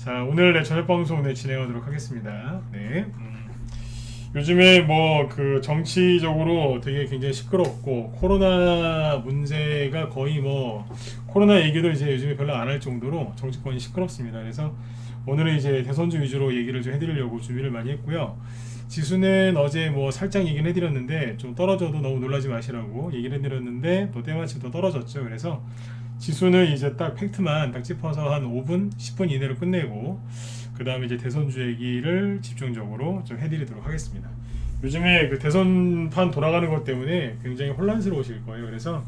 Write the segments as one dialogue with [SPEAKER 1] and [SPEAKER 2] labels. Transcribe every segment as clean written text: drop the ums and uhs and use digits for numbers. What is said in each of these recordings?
[SPEAKER 1] 자, 오늘 저녁 방송 진행하도록 하겠습니다. 네. 요즘에 뭐 그 정치적으로 되게 굉장히 시끄럽고 코로나 문제가 거의 뭐 코로나 얘기도 이제 요즘에 별로 안 할 정도로 정치권이 시끄럽습니다. 그래서 오늘은 이제 대선주 위주로 얘기를 좀 해드리려고 준비를 많이 했고요. 지수는 어제 뭐 살짝 얘기는 해드렸는데 좀 떨어져도 너무 놀라지 마시라고 얘기를 해드렸는데 또 때마침 또 떨어졌죠. 그래서 지수는 이제 딱 팩트만 딱 짚어서 한 5분, 10분 이내로 끝내고 그 다음에 이제 대선주 얘기를 집중적으로 좀 해드리도록 하겠습니다. 요즘에 그 대선판 돌아가는 것 때문에 굉장히 혼란스러우실 거예요. 그래서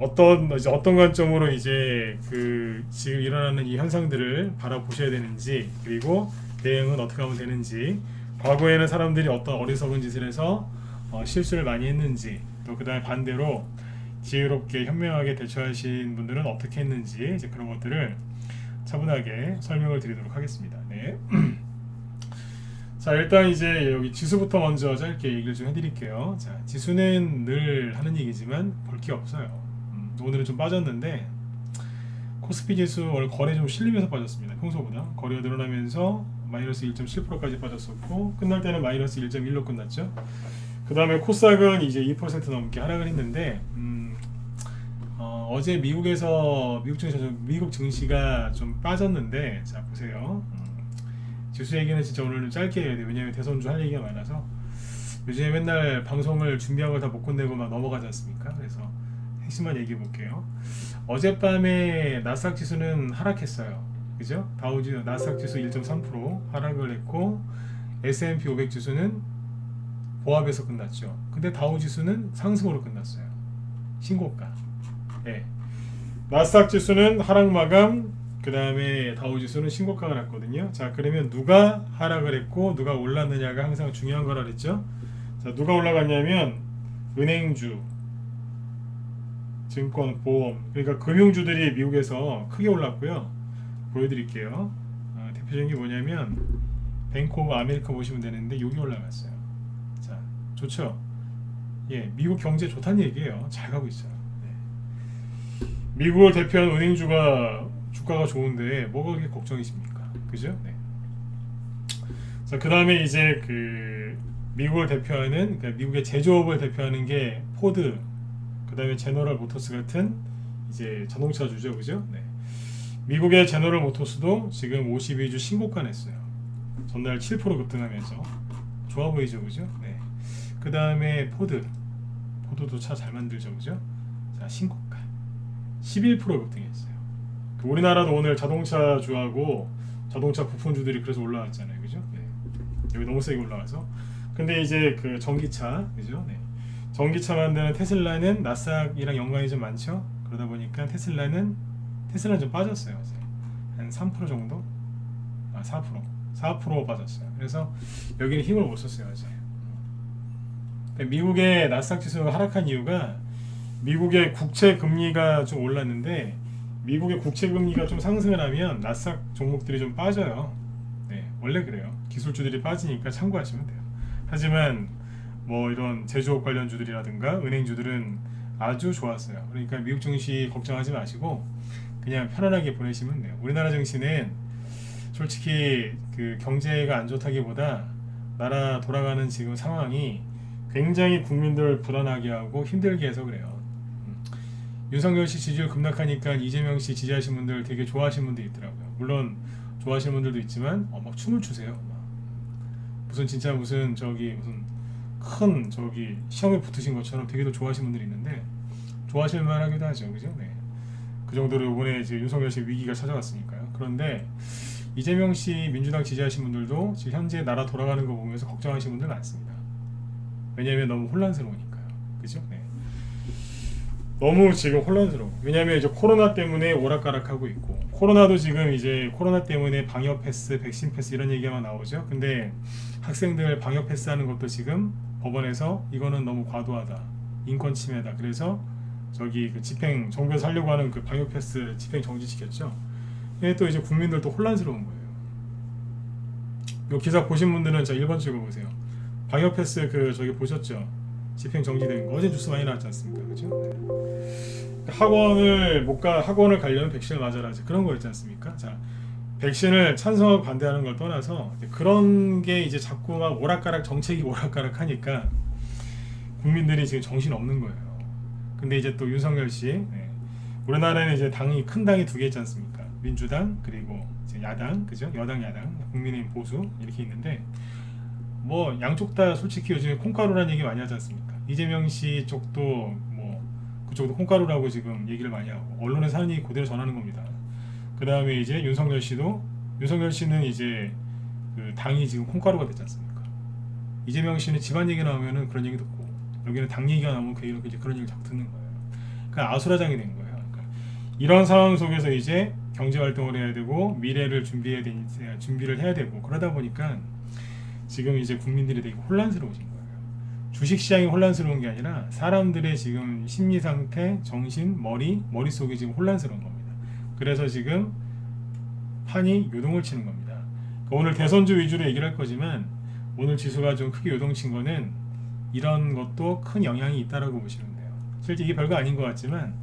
[SPEAKER 1] 어떤 관점으로 이제 그 지금 일어나는 이 현상들을 바라보셔야 되는지, 그리고 대응은 어떻게 하면 되는지, 과거에는 사람들이 어떤 어리석은 짓을 해서 실수를 많이 했는지, 또 그다음에 반대로 지혜롭게 현명하게 대처하신 분들은 어떻게 했는지, 이제 그런 것들을 차분하게 설명을 드리도록 하겠습니다. 네. 자, 일단 이제 여기 지수부터 먼저 짧게 얘기를 좀 해드릴게요. 자, 지수는 늘 하는 얘기지만 볼 게 없어요. 오늘은 좀 빠졌는데 코스피 지수 오늘 거래 좀 실리면서 빠졌습니다. 평소보다 거래가 늘어나면서 마이너스 1.7%까지 빠졌었고 끝날 때는 마이너스 1.1로 끝났죠. 그 다음에 코스닥은 이제 2% 넘게 하락을 했는데 어제 미국 증시가 좀 빠졌는데, 자 보세요. 지수 얘기는 진짜 오늘 좀 짧게 해야 돼요. 왜냐면 대선주 할 얘기가 많아서 요즘에 맨날 방송을 준비한 걸 다 못 끝내고 막 넘어가지 않습니까? 그래서 핵심만 얘기해 볼게요. 어젯밤에 나스닥 지수는 하락했어요. 그죠? 나스닥 지수 1.3% 하락을 했고 S&P 500 지수는 보합에서 끝났죠. 근데 다우 지수는 상승으로 끝났어요. 신고가. 네. 나스닥 지수는 하락 마감, 그 다음에 다우 지수는 신고가가 났거든요. 자, 그러면 누가 하락을 했고 누가 올랐느냐가 항상 중요한 거라 그랬죠. 자, 누가 올라갔냐면 은행주, 증권, 보험, 그러니까 금융주들이 미국에서 크게 올랐고요. 보여드릴게요. 대표적인 게 뭐냐면 뱅크 오브 아메리카 보시면 되는데 여기 올라갔어요. 자, 좋죠. 예, 미국 경제 좋다는 얘기예요. 잘 가고 있어요. 네. 미국을 대표하는 은행주가 주가가 좋은데 뭐가 그렇게 걱정이십니까? 그죠? 네. 자, 그 다음에 이제 그 미국을 대표하는, 그러니까 미국의 제조업을 대표하는 게 포드, 그 다음에 제너럴 모터스 같은 이제 자동차주죠, 그죠? 네. 미국의 제너럴 모터스도 지금 52주 신고가 냈어요. 전날 7% 급등하면서 좋아 보이죠, 그죠? 네. 그 다음에 포드도 차 잘 만들죠, 그죠? 자, 신고가 11% 급등했어요. 우리나라도 오늘 자동차주하고 자동차 부품주들이 그래서 올라왔잖아요, 그죠? 네. 여기 너무 세게 올라와서. 근데 이제 그 전기차, 그죠? 네. 전기차 만드는 테슬라는 나스닥이랑 연관이 좀 많죠. 그러다 보니까 테슬라는 좀 빠졌어요. 어제. 한 3% 정도? 4% 빠졌어요. 그래서 여기는 힘을 못 썼어요, 어제. 미국의 나스닥 지수가 하락한 이유가 미국의 국채 금리가 좀 올랐는데, 미국의 국채 금리가 좀 상승을 하면 나스닥 종목들이 좀 빠져요. 네, 원래 그래요. 기술주들이 빠지니까 참고하시면 돼요. 하지만 뭐 이런 제조업 관련주들이라든가 은행주들은 아주 좋았어요. 그러니까 미국 증시 걱정하지 마시고 그냥 편안하게 보내시면 돼요. 우리나라 증시는 솔직히 그 경제가 안 좋다기보다 나라 돌아가는 지금 상황이 굉장히 국민들 불안하게 하고 힘들게 해서 그래요. 윤석열 씨 지지율 급락하니까 이재명 씨 지지하시는 분들 되게 좋아하시는 분들이 있더라고요. 물론 좋아하시는 분들도 있지만 막 춤을 추세요. 무슨 큰 시험에 붙으신 것처럼 되게도 좋아하시는 분들이 있는데 좋아하실 만하기도 하죠, 그죠? 네. 그 정도로 이번에 이제 윤석열 씨 위기가 찾아왔으니까요. 그런데 이재명 씨 민주당 지지하시는 분들도 지금 현재 나라 돌아가는 거 보면서 걱정하시는 분들 많습니다. 왜냐하면 너무 혼란스러우니까요, 그죠? 네. 너무 지금 혼란스러워. 왜냐하면 이제 코로나 때문에 오락가락하고 있고, 코로나도 지금 이제 코로나 때문에 방역 패스, 백신 패스 이런 얘기만 나오죠. 근데 학생들 방역 패스하는 것도 지금 법원에서 이거는 너무 과도하다, 인권 침해다. 그래서 그 집행 정부에서 하려고 하는 그 방역 패스 집행 정지시켰죠. 이게 또 이제 국민들도 혼란스러운 거예요. 이 기사 보신 분들은 자 1번 찍어보세요. 방역 패스 보셨죠? 집행 정지된 거 어제 뉴스 많이 나왔지 않습니까? 그죠? 네. 학원을 가려면 백신을 맞아라, 그런 거 있지 않습니까? 자, 백신을 찬성하고 반대하는 걸 떠나서 그런 게 이제 자꾸 막 오락가락 정책이 오락가락 하니까 국민들이 지금 정신 없는 거예요. 근데 이제 또 윤석열 씨, 우리나라에는 이제 당이 큰 당이 두 개 있지 않습니까? 민주당 그리고 이제 야당, 그죠? 여당, 야당, 국민의힘 보수 이렇게 있는데 뭐 양쪽 다 솔직히 요즘에 콩가루라는 얘기 많이 하지 않습니까? 이재명 씨 쪽도 뭐 그쪽도 콩가루라고 지금 얘기를 많이 하고 언론에서 하는 얘기 그대로 전하는 겁니다. 그 다음에 이제 윤석열 씨는 이제 그 당이 지금 콩가루가 됐지 않습니까? 이재명 씨는 집안 얘기 나오면은 그런 얘기 듣고 여기는 당 얘기가 나오면 그 이제 그런 얘기 자꾸 듣는 거예요. 그러니까 아수라장이 된 거예요. 그러니까 이런 상황 속에서 이제 경제 활동을 해야 되고 미래를 준비를 해야 되고 그러다 보니까 지금 이제 국민들이 되게 혼란스러우신 거예요. 주식 시장이 혼란스러운 게 아니라 사람들의 지금 심리 상태, 정신, 머릿속이 지금 혼란스러운 겁니다. 그래서 지금 판이 요동을 치는 겁니다. 그러니까 오늘 대선주 위주로 얘기를 할 거지만 오늘 지수가 좀 크게 요동친 거는 이런 것도 큰 영향이 있다라고 보시면 돼요. 실제 이게 별거 아닌 것 같지만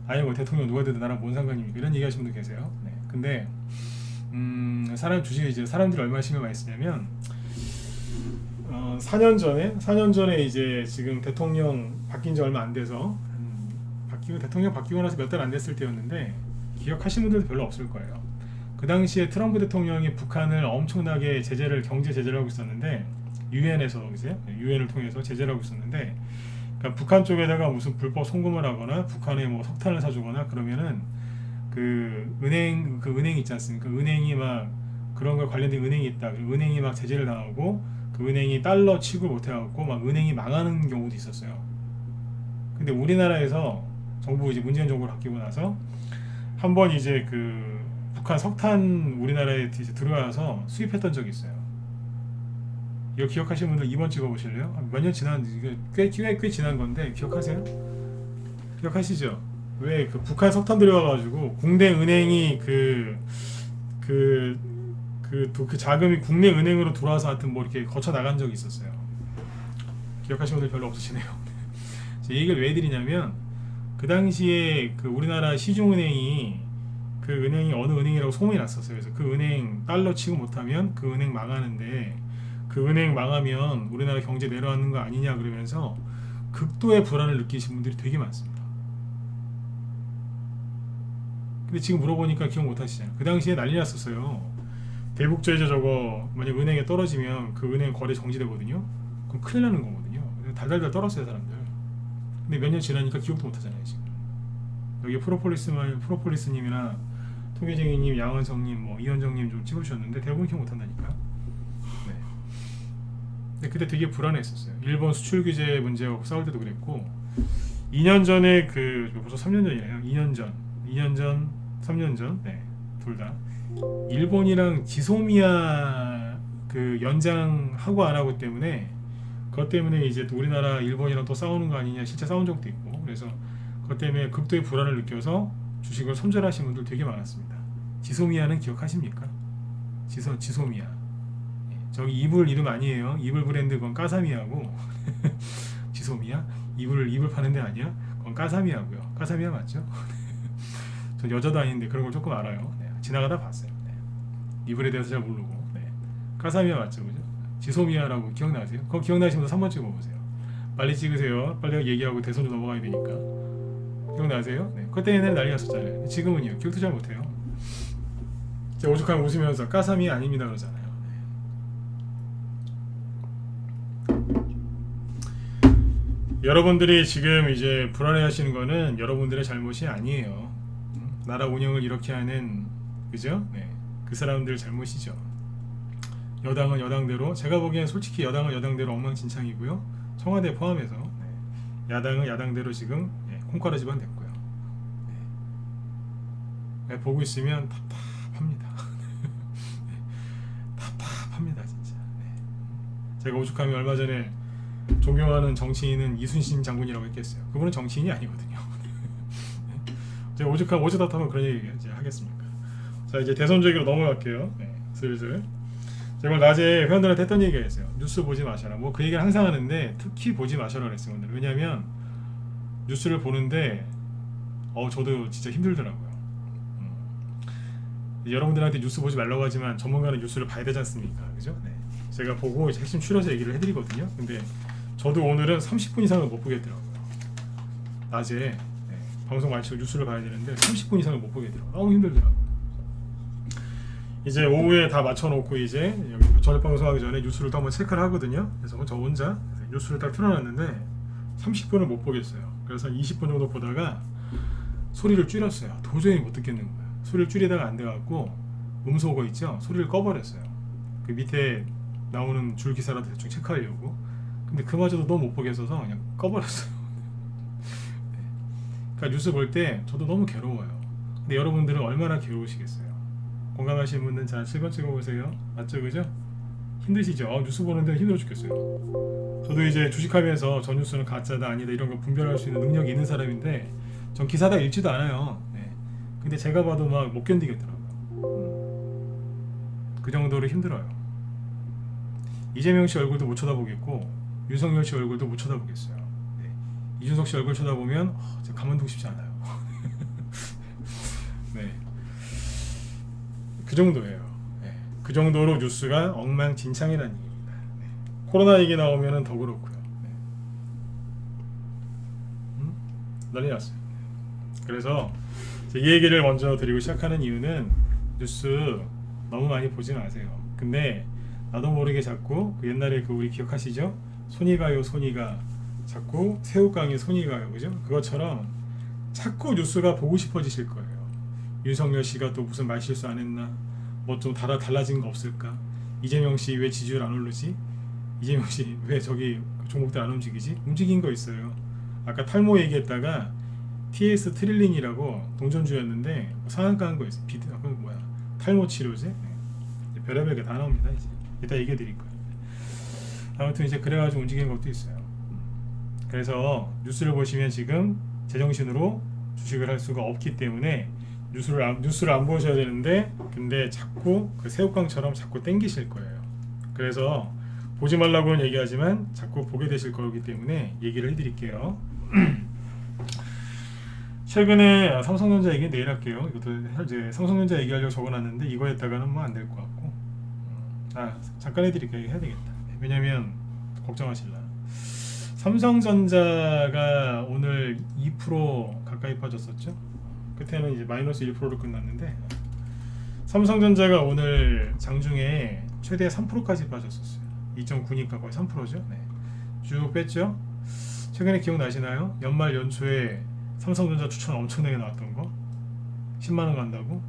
[SPEAKER 1] 아예 뭐 대통령 누가 되든 나랑 뭔 상관입니까? 이런 얘기하시는 분도 계세요. 네. 근데 주식이 이제 사람들이 얼마나 신경 많이 쓰냐면 4년 전에 이제 지금 대통령 바뀐 지 얼마 안 돼서 대통령 바뀌고 나서 몇 달 안 됐을 때였는데 기억하시는 분들도 별로 없을 거예요. 그 당시에 트럼프 대통령이 북한을 엄청나게 경제 제재를 하고 있었는데 유엔에서 이제 유엔을 통해서 제재를 하고 있었는데 그러니까 북한 쪽에다가 무슨 불법 송금을 하거나 북한에 뭐 석탄을 사주거나 그러면은 그 은행 있지 않습니까? 그 은행이 막 그런 거 관련된 은행이 있다. 은행이 막 제재를 당하고 그 은행이 달러 취급을 못 해갖고 막 은행이 망하는 경우도 있었어요. 근데 우리나라에서 정부 이제 문재인 정부를 바뀌고 나서 한번 이제 그 북한 석탄 우리나라에 이제 들어와서 수입했던 적이 있어요. 이거 기억하시는 분들 2번 찍어보실래요? 몇 년 지난 꽤 지난 건데 기억하세요? 기억하시죠? 왜 그 북한 석탄 들어와가지고 국내 은행이 그 자금이 국내 은행으로 들어와서 하여튼 뭐 이렇게 거쳐 나간 적이 있었어요. 기억하시는 분들 별로 없으시네요. 이 얘기를 왜 드리냐면 그 당시에 그 우리나라 시중은행이 그 은행이 어느 은행이라고 소문이 났었어요. 그래서 그 은행 달러 취급 못하면 그 은행 망하는데 그 은행 망하면 우리나라 경제 내려앉는 거 아니냐 그러면서 극도의 불안을 느끼신 분들이 되게 많습니다. 근데 지금 물어보니까 기억 못 하시잖아요. 그 당시에 난리 났었어요. 대북제재 저거 만약 은행에 떨어지면 그 은행 거래 정지되거든요. 그럼 큰일 나는 거거든요. 달달달 떨었어요 사람들. 근데 몇 년 지나니까 기억도 못 하잖아요 지금. 여기 프로폴리스님이나 토개쟁이님, 양원성님, 뭐 이현정님 좀 찍어주셨는데 대부분 기억 못 한다니까. 네. 근데 그때 되게 불안했었어요. 일본 수출 규제 문제하고 싸울 때도 그랬고 2년 전에 벌써 3년 전이네요. 2년 전, 3년 전, 네, 둘 다 일본이랑 지소미아 그 연장하고 안 하고 때문에 그것 때문에 이제 또 우리나라 일본이랑 또 싸우는 거 아니냐 실제 싸운 적도 있고 그래서 그것 때문에 극도의 불안을 느껴서 주식을 손절하신 분들 되게 많았습니다. 지소미아는 기억하십니까? 지소미아. 저기 이불 이름 아니에요. 이불 브랜드 그건 까사미하고 지소미아? 이불 파는 데 아니야? 그건 까사미하고요. 까사미아 맞죠? 전 여자도 아닌데 그런 걸 조금 알아요. 네, 지나가다 봤어요. 네. 이불에 대해서 잘 모르고. 네. 까사미아 맞죠, 그죠? 지소미아라고 기억나세요? 그거 기억나시면 3번 찍어보세요. 빨리 찍으세요. 빨리 얘기하고 대선으로 넘어가야 되니까. 기억나세요? 네. 그때 옛날에 난리 났었잖아요. 지금은요. 기억도 잘 못해요. 제가 오죽하면 웃으면서 까사미 아닙니다 그러잖아요. 여러분들이 지금 이제 불안해하시는 거는 여러분들의 잘못이 아니에요. 나라 운영을 이렇게 하는 그죠? 네, 그 사람들 잘못이죠. 여당은 여당대로 제가 보기엔 솔직히 여당은 여당대로 엉망진창이고요. 청와대 포함해서 네, 야당은 야당대로 지금 네, 콩가루 집안 됐고요. 네, 보고 있으면 답답합니다. 네, 답답합니다 진짜. 네. 제가 오죽하면 얼마 전에 존경하는 정치인은 이순신 장군이라고 했겠어요. 그분은 정치인이 아니거든요. 제가 오죽하면 그런 얘기 이제 하겠습니까? 자 이제 대선 얘기로 넘어갈게요. 네, 슬슬. 제가 낮에 회원들한테 했던 얘기가 있어요. 뉴스 보지 마셔라. 뭐 그 얘기를 항상 하는데 특히 보지 마셔라 그랬어요. 왜냐하면 뉴스를 보는데 저도 진짜 힘들더라고요. 여러분들한테 뉴스 보지 말라고 하지만 전문가는 뉴스를 봐야 되지 않습니까? 그죠? 네. 제가 보고 이제 핵심 추려서 얘기를 해드리거든요. 근데 저도 오늘은 30분 이상을 못 보겠더라고요. 낮에 방송 마치고 뉴스를 봐야 되는데 30분 이상을 못 보겠더라고요. 너무 힘들더라고요. 이제 오후에 다 맞춰놓고 이제 여기 저녁 방송하기 전에 뉴스를 또 한번 체크를 하거든요. 그래서 저 혼자 뉴스를 딱 틀어놨는데 30분을 못 보겠어요. 그래서 20분 정도 보다가 소리를 줄였어요. 도저히 못 듣겠는 거예요. 소리를 줄이다가 안 돼갖고 음소거 있죠? 소리를 꺼버렸어요. 그 밑에 나오는 줄 기사라도 대충 체크하려고. 근데 그마저도 너무 못 보겠어서 그냥 꺼버렸어요. 네. 그러니까 뉴스 볼 때 저도 너무 괴로워요. 근데 여러분들은 얼마나 괴로우시겠어요? 공감하시는 분들은 잘 실컷 보세요. 맞죠, 그죠? 힘드시죠? 뉴스 보는데 힘들어 죽겠어요. 저도 이제 주식하면서 저 뉴스는 가짜다 아니다 이런 거 분별할 수 있는 능력이 있는 사람인데 전 기사다 읽지도 않아요. 네. 근데 제가 봐도 막 못 견디겠더라고요. 그 정도로 힘들어요. 이재명 씨 얼굴도 못 쳐다보겠고 윤석열 씨 얼굴도 못 쳐다보겠어요. 네. 이준석 씨 얼굴 쳐다보면 제가 가만두고 싶지 않아요. 네. 그 정도예요. 네. 그 정도로 뉴스가 엉망진창이라는 얘기입니다. 네. 코로나 얘기 나오면 더 그렇고요. 네. 난리 났어요. 그래서 이 얘기를 먼저 드리고 시작하는 이유는 뉴스 너무 많이 보지 마세요. 근데 나도 모르게 자꾸 그 옛날에 그 우리 기억하시죠? 손이 가요 손이가 자꾸 새우깡에 손이 가요, 그죠? 그것처럼 자꾸 뉴스가 보고 싶어지실 거예요. 윤석열 씨가 또 무슨 말실수 안 했나? 뭐 좀 달라진 거 없을까? 이재명 씨 왜 지지율 안 오르지? 이재명 씨 왜 저기 종목들 안 움직이지? 움직인 거 있어요. 아까 탈모 얘기했다가 TS 트릴린이라고 동전주였는데 상한가 한 거 있어요. 그건 뭐야? 탈모 치료제? 네. 별의별 게 다 나옵니다. 이따 얘기해 드릴 거예요. 아무튼 이제 그래가지고 움직이는 것도 있어요. 그래서 뉴스를 보시면 지금 제정신으로 주식을 할 수가 없기 때문에 뉴스를 안 보셔야 되는데 근데 자꾸 그 새우깡처럼 자꾸 땡기실 거예요. 그래서 보지 말라고는 얘기하지만 자꾸 보게 되실 거기 때문에 얘기를 해드릴게요. 최근에 삼성전자 얘기 내일 할게요. 이것도 이제 삼성전자 얘기하려고 적어놨는데 이거 했다가는 뭐 안 될 것 같고 잠깐 해드릴게요. 해야 되겠다. 왜냐면 걱정하실라. 삼성전자가 오늘 2% 가까이 빠졌었죠. 그때는 이제 마이너스 1%로 끝났는데 삼성전자가 오늘 장중에 최대 3%까지 빠졌었어요. 2.9니까 거의 3%죠. 네. 쭉 뺐죠. 최근에 기억나시나요? 연말 연초에 삼성전자 추천 엄청나게 나왔던 거 10만원 간다고?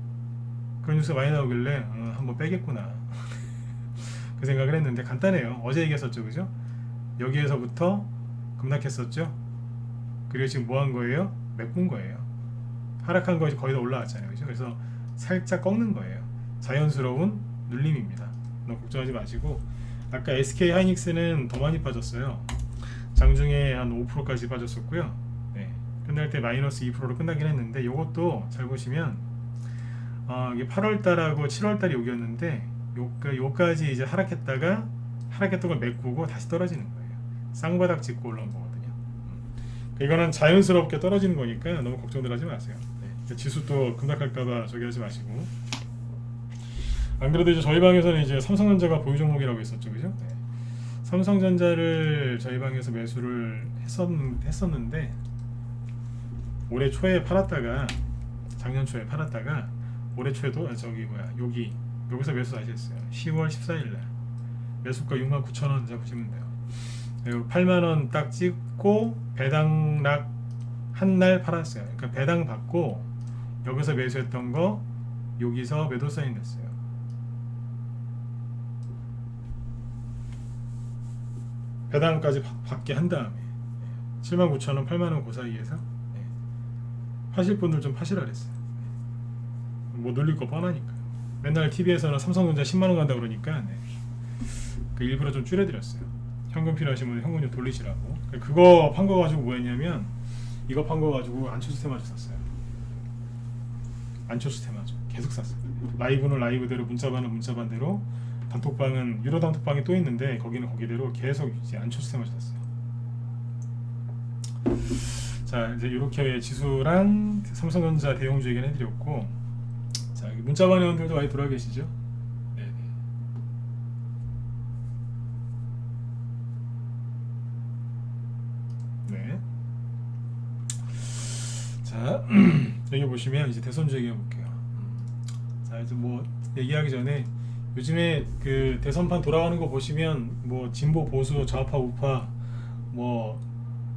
[SPEAKER 1] 그런 뉴스 많이 나오길래 한번 빼겠구나 그 생각을 했는데 간단해요. 어제 얘기했었죠, 그죠? 여기에서부터 급락했었죠. 그리고 지금 뭐 한 거예요? 메꾼 거예요. 하락한 것이 거의 다 올라왔잖아요, 그죠? 그래서 살짝 꺾는 거예요. 자연스러운 눌림입니다. 너무 걱정하지 마시고 아까 SK 하이닉스는 더 많이 빠졌어요. 장중에 한 5%까지 빠졌었고요. 네. 끝날 때 마이너스 2%로 끝나긴 했는데 이것도 잘 보시면 이게 8월달하고 7월달이 여기였는데 요까지 이제 하락했다가 하락했던 걸 메꾸고 다시 떨어지는 거예요. 쌍바닥 짚고 올라온 거거든요. 이거는 자연스럽게 떨어지는 거니까 너무 걱정들 하지 마세요. 네. 지수 또 급락할까봐 저기 하지 마시고. 안 그래도 이제 저희 방에서는 이제 삼성전자가 보유 종목이라고 했었죠, 그죠? 네. 삼성전자를 저희 방에서 매수를 했었는데 올해 초에 팔았다가 작년 초에 팔았다가 올해 초에도 여기서 매수 다시 했어요. 10월 14일날 매수가 69,000원 잡으시면 돼요. 8만원 딱 찍고 배당락 한날 팔았어요. 그러니까 배당 받고 여기서 매수했던 거 여기서 매도 사인 됐어요. 배당까지 받게 한 다음에 79,000원 8만원 그 사이에서 파실 분들 좀 파시라 그랬어요. 뭐 놀릴 거 뻔하니까. 맨날 TV에서는 삼성전자 10만원 간다 그러니까 그 일부러 좀 줄여드렸어요. 현금 필요하신 분은 현금 좀 돌리시라고. 그거 판 거 가지고 뭐 했냐면 이거 판 거 가지고 안초수 테마주 샀어요. 안초수 테마주 계속 샀어요. 라이브는 라이브대로, 문자반은 문자반대로, 단톡방은 유료 단톡방이 또 있는데 거기는 거기대로 계속 이제 안초수 테마주 샀어요. 자, 이제 이렇게 지수랑 삼성전자 대형주 얘기는 해드렸고, 자, 문자반 회원들도 많이 돌아 계시죠? 네네. 네. 자, 여기 보시면 이제 대선주 얘기해 볼게요. 자, 이제 뭐 얘기하기 전에 요즘에 그 대선판 돌아가는 거 보시면 뭐 진보 보수 좌파 우파 뭐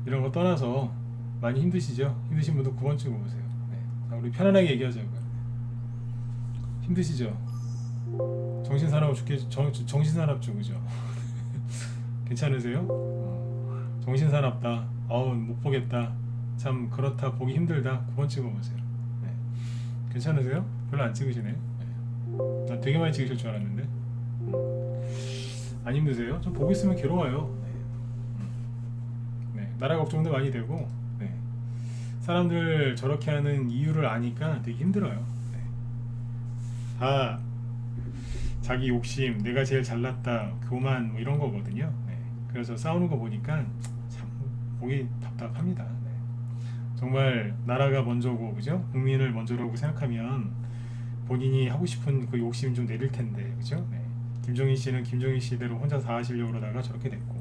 [SPEAKER 1] 이런 거 떠나서 많이 힘드시죠? 힘드신 분들 9번 찍어 보세요. 네. 자, 우리 편안하게 얘기하자고요. 힘드시죠? 정신사나워 죽겠 정신사납죠, 그죠? 괜찮으세요? 정신사납다. 어우, 못 보겠다. 참 그렇다. 보기 힘들다. 9번 찍어보세요. 네. 괜찮으세요? 별로 안 찍으시네. 네. 난 되게 많이 찍으실 줄 알았는데. 안 힘드세요? 좀 보고 있으면 괴로워요. 네. 나라 걱정도 많이 되고, 네. 사람들 저렇게 하는 이유를 아니까 되게 힘들어요. 네. 다 자기 욕심, 내가 제일 잘났다, 교만 뭐 이런 거거든요. 네. 그래서 싸우는 거 보니까 참 보기 답답합니다. 네. 정말 나라가 먼저고, 그죠? 국민을 먼저라고 생각하면 본인이 하고 싶은 그 욕심 좀 내릴 텐데, 그죠? 네. 김정인 씨는 김정인 씨대로 혼자 다 하시려고 그러다가 저렇게 됐고,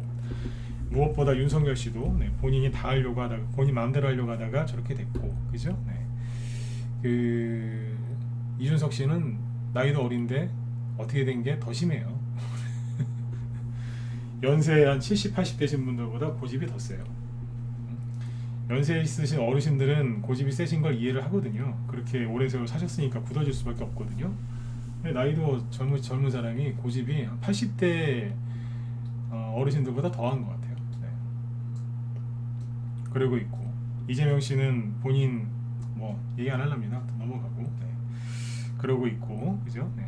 [SPEAKER 1] 무엇보다 윤석열 씨도 네, 본인이 다 하려고 하다가 본인 마음대로 하려고 하다가 저렇게 됐고, 그죠? 네. 그 이준석 씨는 나이도 어린데 어떻게 된 게 더 심해요. 연세 한 70, 80 되신 분들보다 고집이 더 세요. 연세 있으신 어르신들은 고집이 세신 걸 이해를 하거든요. 그렇게 오래 세월 사셨으니까 굳어질 수밖에 없거든요. 근데 나이도 젊은 사람이 고집이 80대 어르신들보다 더한 것 같아요. 네. 그러고 있고, 이재명 씨는 본인 뭐 얘기 안 하렵니다. 넘어가고. 네. 그러고 있고, 그죠? 네.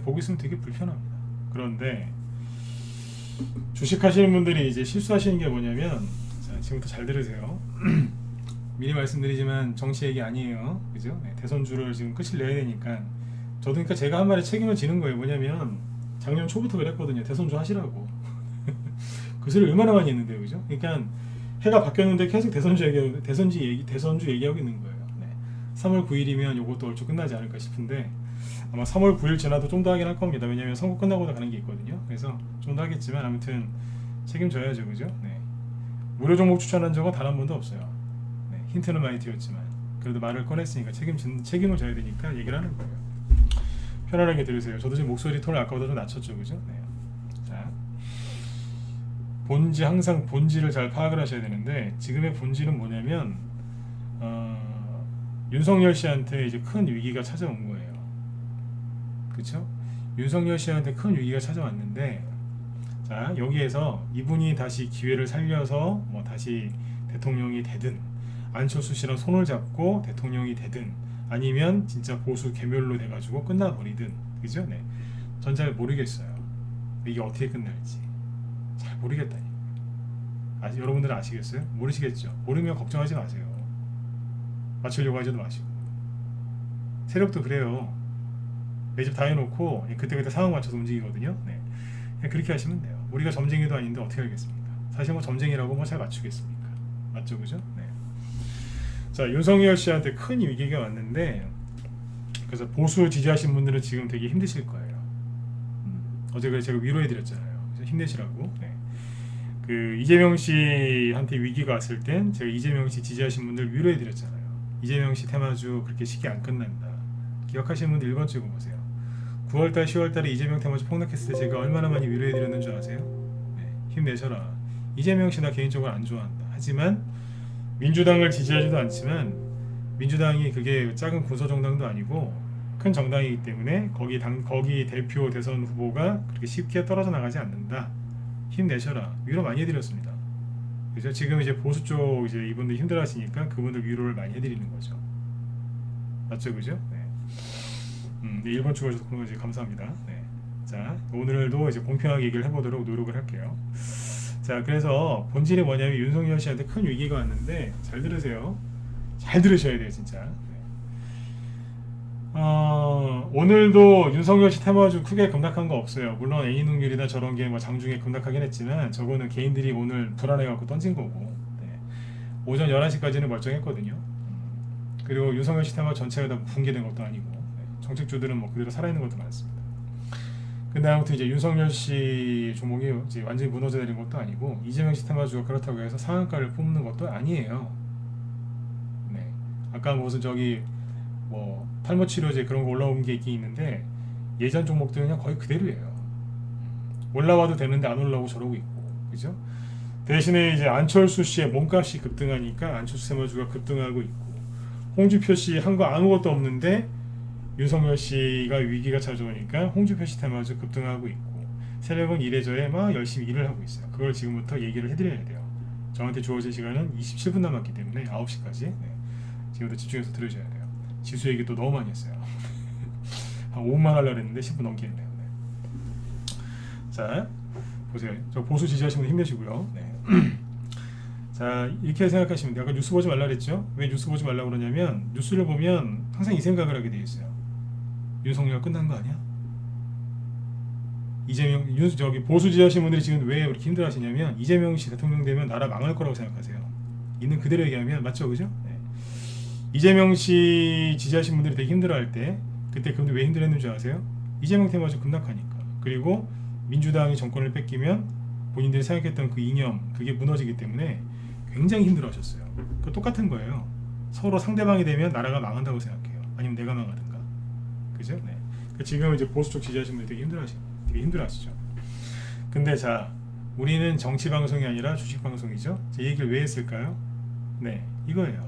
[SPEAKER 1] 보고 있으면 되게 불편합니다. 그런데 주식하시는 분들이 이제 실수하시는 게 뭐냐면, 자, 지금부터 잘 들으세요. 미리 말씀드리지만 정치 얘기 아니에요, 그죠? 네, 대선주를 지금 끝을 내야 되니까 저도 그러니까 제가 한 말에 책임을 지는 거예요. 뭐냐면 작년 초부터 그랬거든요. 대선주 하시라고. 그 소리 얼마나 많이 했는데요, 그죠? 그러니까 해가 바뀌었는데 계속 대선주 얘기하고 있는 거예요. 네. 3월 9일이면 이것도 얼추 끝나지 않을까 싶은데 아마 3월 9일 지나도 좀 더 하긴 할 겁니다. 왜냐면 선거 끝나고도 가는 게 있거든요. 그래서 좀 더 하겠지만 아무튼 책임져야죠, 그죠? 네. 무료 종목 추천한 적은 단 한 번도 없어요. 네. 힌트는 많이 드렸지만 그래도 말을 꺼냈으니까 책임을 져야 되니까 얘기를 하는 거예요. 편안하게 들으세요. 저도 지금 목소리 톤을 아까보다 좀 낮췄죠, 그죠? 네. 자, 항상 본질을 잘 파악을 하셔야 되는데 지금의 본질은 뭐냐면 윤석열 씨한테 이제 큰 위기가 찾아온 거예요. 그렇죠? 윤석열 씨한테 큰 위기가 찾아왔는데, 자, 여기에서 이분이 다시 기회를 살려서 뭐 다시 대통령이 되든 안철수 씨랑 손을 잡고 대통령이 되든 아니면 진짜 보수 개멸로 돼가지고 끝나버리든, 그죠? 네. 전 잘 모르겠어요. 이게 어떻게 끝날지 잘 모르겠다니. 여러분들은 아시겠어요? 모르시겠죠? 모르면 걱정하지 마세요. 맞추려고 하지도 마시고. 세력도 그래요. 매집 다 해놓고 그때그때 상황 맞춰서 움직이거든요. 네. 그냥 그렇게 하시면 돼요. 우리가 점쟁이도 아닌데 어떻게 알겠습니까? 사실 뭐 점쟁이라고 뭐 잘 맞추겠습니까? 맞죠, 그죠? 네. 자, 윤석열 씨한테 큰 위기가 왔는데, 그래서 보수 지지하신 분들은 지금 되게 힘드실 거예요. 어제 그래 제가 위로해드렸잖아요. 힘내시라고. 네. 그 이재명 씨한테 위기가 왔을 땐 제가 이재명 씨 지지하신 분들 위로해드렸잖아요. 이재명 씨 테마주 그렇게 쉽게 안 끝난다. 기억하시는 분들 1번 찍어보세요. 9월달 10월달에 이재명 테마주 폭락했을 때 제가 얼마나 많이 위로해드렸는 줄 아세요? 네. 힘내셔라. 이재명 씨 나 개인적으로 안 좋아한다. 하지만 민주당을 지지하지도 않지만 민주당이 그게 작은 군소정당도 아니고 큰 정당이기 때문에 거기 대표 대선 후보가 그렇게 쉽게 떨어져 나가지 않는다. 힘내셔라. 위로 많이 해드렸습니다. 그래서 지금 이제 보수 쪽 이제 이분들 힘들어하시니까 그분들 위로를 많이 해드리는 거죠. 맞죠, 그죠? 네. 네, 1번 추가해주셔서 그런 거 감사합니다. 네. 자, 오늘도 이제 공평하게 얘기를 해보도록 노력을 할게요. 자, 그래서 본질이 뭐냐면 윤석열 씨한테 큰 위기가 왔는데 잘 들으세요. 잘 들으셔야 돼요, 진짜. 네. 오늘도 윤석열 씨 테마주 크게 급락한 거 없어요. 물론 A농률이나 저런 게 뭐 장중에 급락하긴 했지만 저거는 개인들이 오늘 불안해갖고 던진 거고. 네. 오전 11시까지는 멀쩡했거든요. 그리고 윤석열 시스템화 전체가 다 붕괴된 것도 아니고 정책주들은 뭐 그대로 살아있는 것도 많습니다. 근데 아무튼 이제 윤석열 씨 조목이 이제 완전히 무너져 내린 것도 아니고 이재명 시스템화주가 그렇다고 해서 상한가를 뽑는 것도 아니에요. 네. 아까 무슨 저기 뭐 탈모 치료제 그런 거 올라온 게 있긴 있는데 예전 종목들은 그냥 거의 그대로예요. 올라와도 되는데 안 올라오고 저러고 있고, 그죠? 대신에 이제 안철수 씨의 몸값이 급등하니까 안철수 시스템화주가 급등하고 있고, 홍준표 씨 한 거 아무것도 없는데 윤석열 씨가 위기가 찾아오니까 홍준표 시스템화주 급등하고 있고, 세력은 이래저래 막 열심히 일을 하고 있어요. 그걸 지금부터 얘기를 해드려야 돼요. 저한테 주어진 시간은 27분 남았기 때문에 9시까지 지금부터 집중해서 들으셔야 돼요. 지수 얘기 또 너무 많이 했어요. 한 5분만 하려고 했는데 10분 넘기겠네요. 자, 보세요. 저 보수 지지하시는 분 힘내시고요. 네. 자, 이렇게 생각하시면 돼요. 아까 뉴스 보지 말라 그랬죠? 왜 뉴스 보지 말라고 그러냐면 뉴스를 보면 항상 이 생각을 하게 돼 있어요. 윤석열 끝난 거 아니야? 이재명, 저기 보수 지지하시는 분들이 지금 왜 이렇게 힘들어하시냐면 이재명 씨 대통령 되면 나라 망할 거라고 생각하세요. 있는 그대로 얘기하면 맞죠, 그죠? 네. 이재명 씨 지지하시는 분들이 되게 힘들어할 때 그때 그분들 왜 힘들었는지 아세요? 이재명 테마주 급락하니까. 그리고 민주당이 정권을 뺏기면 본인들이 생각했던 그 이념 그게 무너지기 때문에 굉장히 힘들어하셨어요. 그 똑같은 거예요. 서로 상대방이 되면 나라가 망한다고 생각해요. 아니면 내가 망하든가, 그죠? 네. 지금 이제 보수 쪽 지지하시는 분들 되게 힘들어하시죠. 근데 자, 우리는 정치 방송이 아니라 주식 방송이죠. 제 얘기를 왜 했을까요? 네, 이거예요.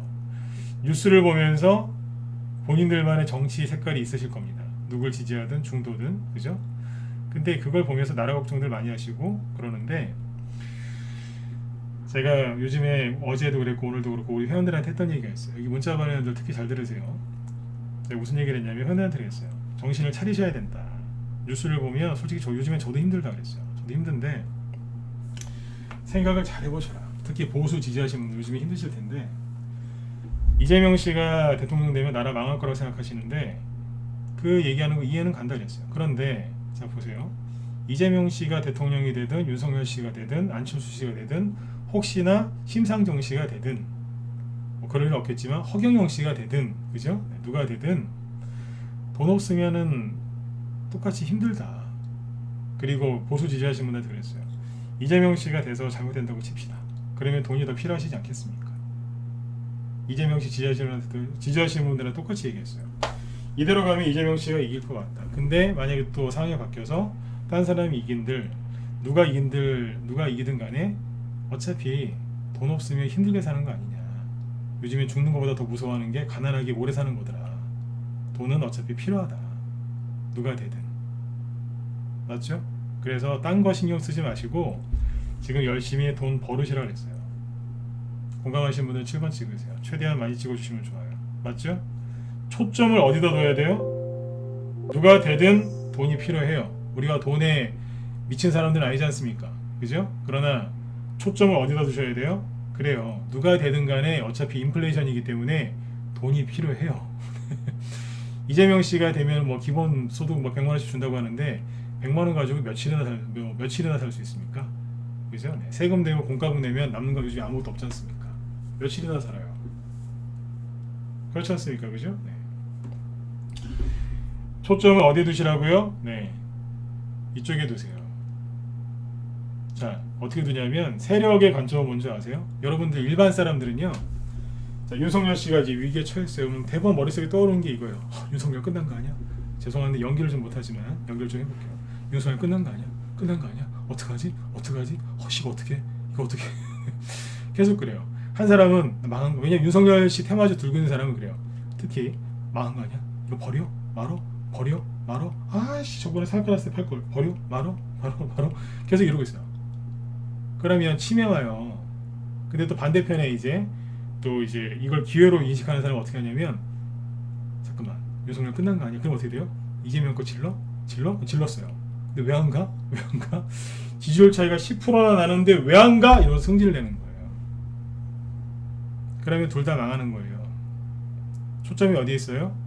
[SPEAKER 1] 뉴스를 보면서 본인들만의 정치 색깔이 있으실 겁니다. 누굴 지지하든 중도든, 그죠? 근데 그걸 보면서 나라 걱정들 많이 하시고 그러는데, 제가 요즘에 어제도 그랬고 오늘도 그렇고 우리 회원들한테 했던 얘기가 있어요. 여기 문자 받는 회원들 특히 잘 들으세요. 제가 무슨 얘기를 했냐면 회원들한테 그랬어요. 정신을 차리셔야 된다. 뉴스를 보면 솔직히 요즘엔 저도 힘들다 그랬어요. 저도 힘든데 생각을 잘 해보셔라. 특히 보수 지지하시는 분들 요즘에 힘드실 텐데, 이재명 씨가 대통령 되면 나라 망할 거라고 생각하시는데 그 얘기하는 거 이해는 간다 그랬어요. 그런데 자 보세요. 이재명 씨가 대통령이 되든 윤석열 씨가 되든 안철수 씨가 되든 혹시나 심상정 씨가 되든 뭐 그럴 일 없겠지만 허경영 씨가 되든, 그죠? 누가 되든 돈 없으면은 똑같이 힘들다. 그리고 보수 지지하시는 분한테 그랬어요. 이재명 씨가 돼서 잘못된다고 칩시다. 그러면 돈이 더 필요하시지 않겠습니까? 이재명 씨 지지하시는 분들은 똑같이 얘기했어요. 이대로 가면 이재명 씨가 이길 것 같다. 근데 만약에 또 상황이 바뀌어서 딴 사람이 이긴들 누가 이기든 간에 어차피 돈 없으면 힘들게 사는 거 아니냐. 요즘엔 죽는 것보다 더 무서워하는 게 가난하게 오래 사는 거더라. 돈은 어차피 필요하다. 누가 되든. 맞죠? 그래서 딴 거 신경 쓰지 마시고 지금 열심히 돈 벌으시라고 했어요. 공감하시는 분들은 7번 찍으세요. 최대한 많이 찍어주시면 좋아요. 맞죠? 초점을 어디다 둬야 돼요? 누가 되든 돈이 필요해요. 우리가 돈에 미친 사람들은 아니지 않습니까? 그죠? 그러나 초점을 어디다 두셔야 돼요? 그래요. 누가 되든 간에 어차피 인플레이션이기 때문에 돈이 필요해요. 이재명 씨가 되면 뭐 기본 소득 뭐 100만 원씩 준다고 하는데 100만 원 가지고 며칠이나 살 수 있습니까? 그죠? 네. 세금 내고 공과금 내면 남는 거 요즘 아무것도 없지 않습니까? 며칠이나 살아요. 그렇지 않습니까? 그죠? 네. 초점을 어디에 두시라고요? 네, 이쪽에 두세요. 자, 어떻게 두냐면 세력의 관점은 뭔지 아세요? 여러분들 일반 사람들은요, 자, 윤석열 씨가 이제 위기에 처했어요. 그럼 대부분 머릿속에 떠오르는 게 이거예요. 윤석열 끝난 거 아니야? 죄송한데 연기를 좀 못하지만 연결 좀 해볼게요. 윤석열 끝난 거 아니야? 끝난 거 아니야? 어떡하지? 이거 어떻게? 이거 어떻게? 계속 그래요. 한 사람은 망한 거. 왜냐면 윤석열 씨 테마주 들고 있는 사람은 그래요. 특히 망한 거 아니야? 이거 버려? 말어? 아씨 저번에 살 거랐을 때 팔걸. 버려? 말어? 계속 이러고 있어요. 그러면 치매 와요. 근데 또 반대편에 이제 이걸 기회로 인식하는 사람은 어떻게 하냐면, 잠깐만 윤석열 끝난 거 아니야? 그럼 어떻게 돼요? 이재명 거 질렀어요. 근데 왜 안 가? 지지율 차이가 10%나 나는데 왜 안 가? 이러면서 승질을 내는 거예요. 그러면 둘 다 망하는 거예요. 초점이 어디에 있어요?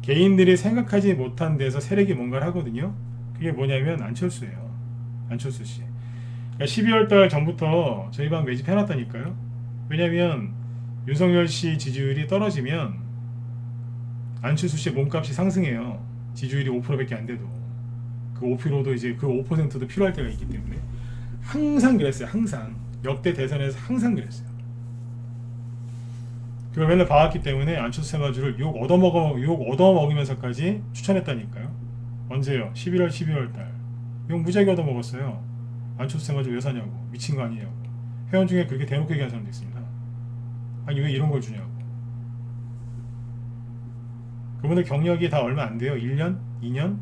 [SPEAKER 1] 개인들이 생각하지 못한 데서 세력이 뭔가를 하거든요. 그게 뭐냐면 안철수예요. 안철수 씨. 그러니까 12월 달 전부터 저희 방 매집해놨다니까요. 왜냐면 윤석열 씨 지지율이 떨어지면 안철수 씨의 몸값이 상승해요. 지지율이 5%밖에 안 돼도 그 5%도 이제 그 5%도 필요할 때가 있기 때문에 항상 그랬어요. 항상 역대 대선에서 항상 그랬어요. 그걸 맨날 봐왔기 때문에 안철수 세마주를 욕 얻어먹으면서까지 추천했다니까요. 언제요? 11월 12월 달 욕 무지하게 얻어먹었어요. 안철수 세마주 왜 사냐고, 미친 거 아니냐고. 회원 중에 그렇게 대놓고 얘기하는 사람도 있습니다. 아니 왜 이런 걸 주냐고. 그분들 경력이 다 얼마 안 돼요. 1년? 2년?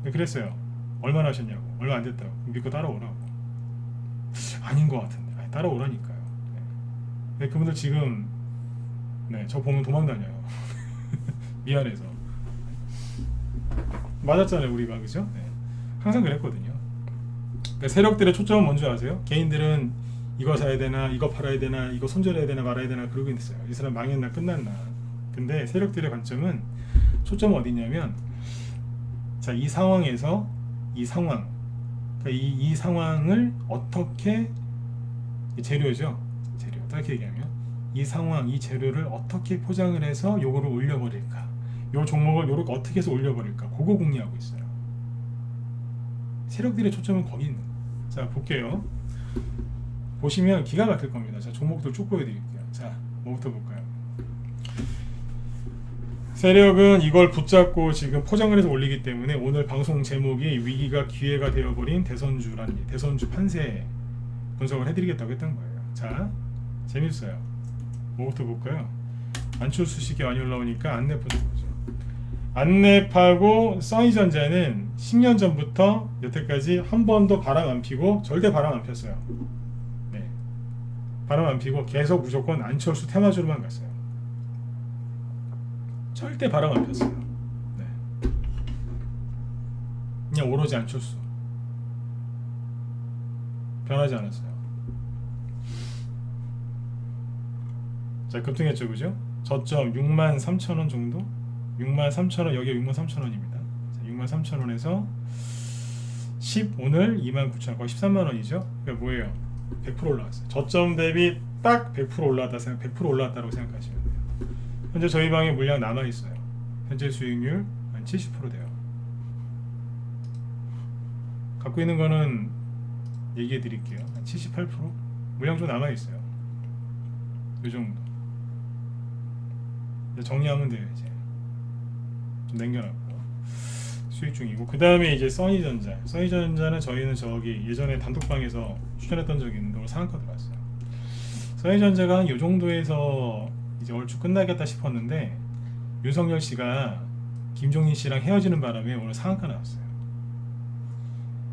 [SPEAKER 1] 그랬어요. 얼마나 하셨냐고. 얼마 안 됐다고. 믿고 따라오라고. 아닌 것 같은데. 아니, 따라오라니까요. 네. 그분들 지금 저 보면 도망다녀요. 미안해서. 맞았잖아요 우리가. 그죠? 네. 항상 그랬거든요. 그러니까 세력들의 초점은 뭔지 아세요? 개인들은 이거 사야 되나, 이거 팔아야 되나, 이거 손절해야 되나 말아야 되나 그러고 있어요. 이 사람 망했나 끝났나. 근데 세력들의 관점은 초점은 어디냐면, 자, 이 상황에서 이 상황, 그러니까 이 상황을 어떻게, 재료죠. 재료. 어떻게 얘기하면 이 상황, 이 재료를 어떻게 포장을 해서 요거를 올려버릴까, 요 종목을 요렇게 어떻게 해서 올려버릴까, 그거 공략하고 있어요. 세력들의 초점은 거기 있는 거예요. 자, 볼게요. 보시면 기가 막힐 겁니다. 자, 종목들 쭉 보여드릴게요. 자, 뭐부터 볼까요? 세력은 이걸 붙잡고 지금 포장을 해서 올리기 때문에 오늘 방송 제목이 위기가 기회가 되어버린 대선주라는, 대선주 판세 분석을 해드리겠다고 했던 거예요. 자, 재밌어요. 뭐부터 볼까요? 안철수 씨께 많이 올라오니까 안내포 보죠. 안내파고 써니전자는 10년 전부터 여태까지 한 번도 바람 안 피고, 절대 바람 안 폈어요. 네, 바람 안 피고 계속 무조건 안철수 테마주로만 갔어요. 절대 바람 안 폈어요. 네. 그냥 오로지 안철수. 변하지 않았어요. 자, 급등했죠, 그죠? 저점 63,000원 정도? 63,000원, 여기 63,000원입니다. 63,000원에서 10, 오늘 29,000원, 거의 13만원이죠? 그러니까 뭐예요? 100% 올라왔어요. 저점 대비 딱 100% 올라왔다, 100% 올라왔다고 생각하시면 돼요. 현재 저희 방에 물량 남아있어요. 현재 수익률 한 70% 돼요. 갖고 있는 거는 얘기해 드릴게요. 한 78%? 물량 좀 남아있어요. 이 정도. 이제 정리하면 돼요. 이제 좀 남겨놨고 수익 중이고, 그 다음에 이제 써니전자. 써니전자는 저희는 저기 예전에 단톡방에서 추천했던 적이 있는데 오늘 상한가 들어왔어요. 써니전자가 한 요 정도에서 이제 얼추 끝나겠다 싶었는데 윤석열 씨가 김종인 씨랑 헤어지는 바람에 오늘 상한가 나왔어요.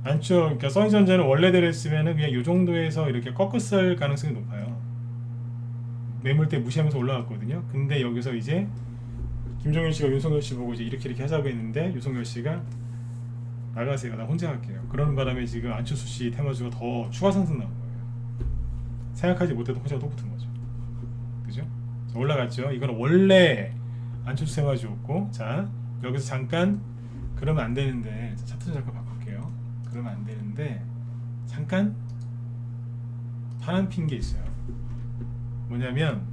[SPEAKER 1] 안쪽, 그러니까 써니전자는 원래대로 했으면은 그냥 요 정도에서 이렇게 꺾었을 가능성이 높아요. 매물대 무시하면서 올라갔거든요. 근데 여기서 이제 김종인 씨가 윤석열 씨 보고 이제 이렇게 하자고 했는데 윤석열 씨가 나가세요, 나 혼자 할게요. 그러는 바람에 지금 안철수 씨 테마주가 더 추가 상승 나온 거예요. 생각하지 못해도 호재가 또 붙은 거죠. 그죠? 자, 올라갔죠. 이건 원래 안철수 테마주였고, 자, 여기서 잠깐 그러면 안 되는데, 차트 잠깐 바꿀게요. 그러면 안 되는데 잠깐 파란 핀 게 있어요. 뭐냐면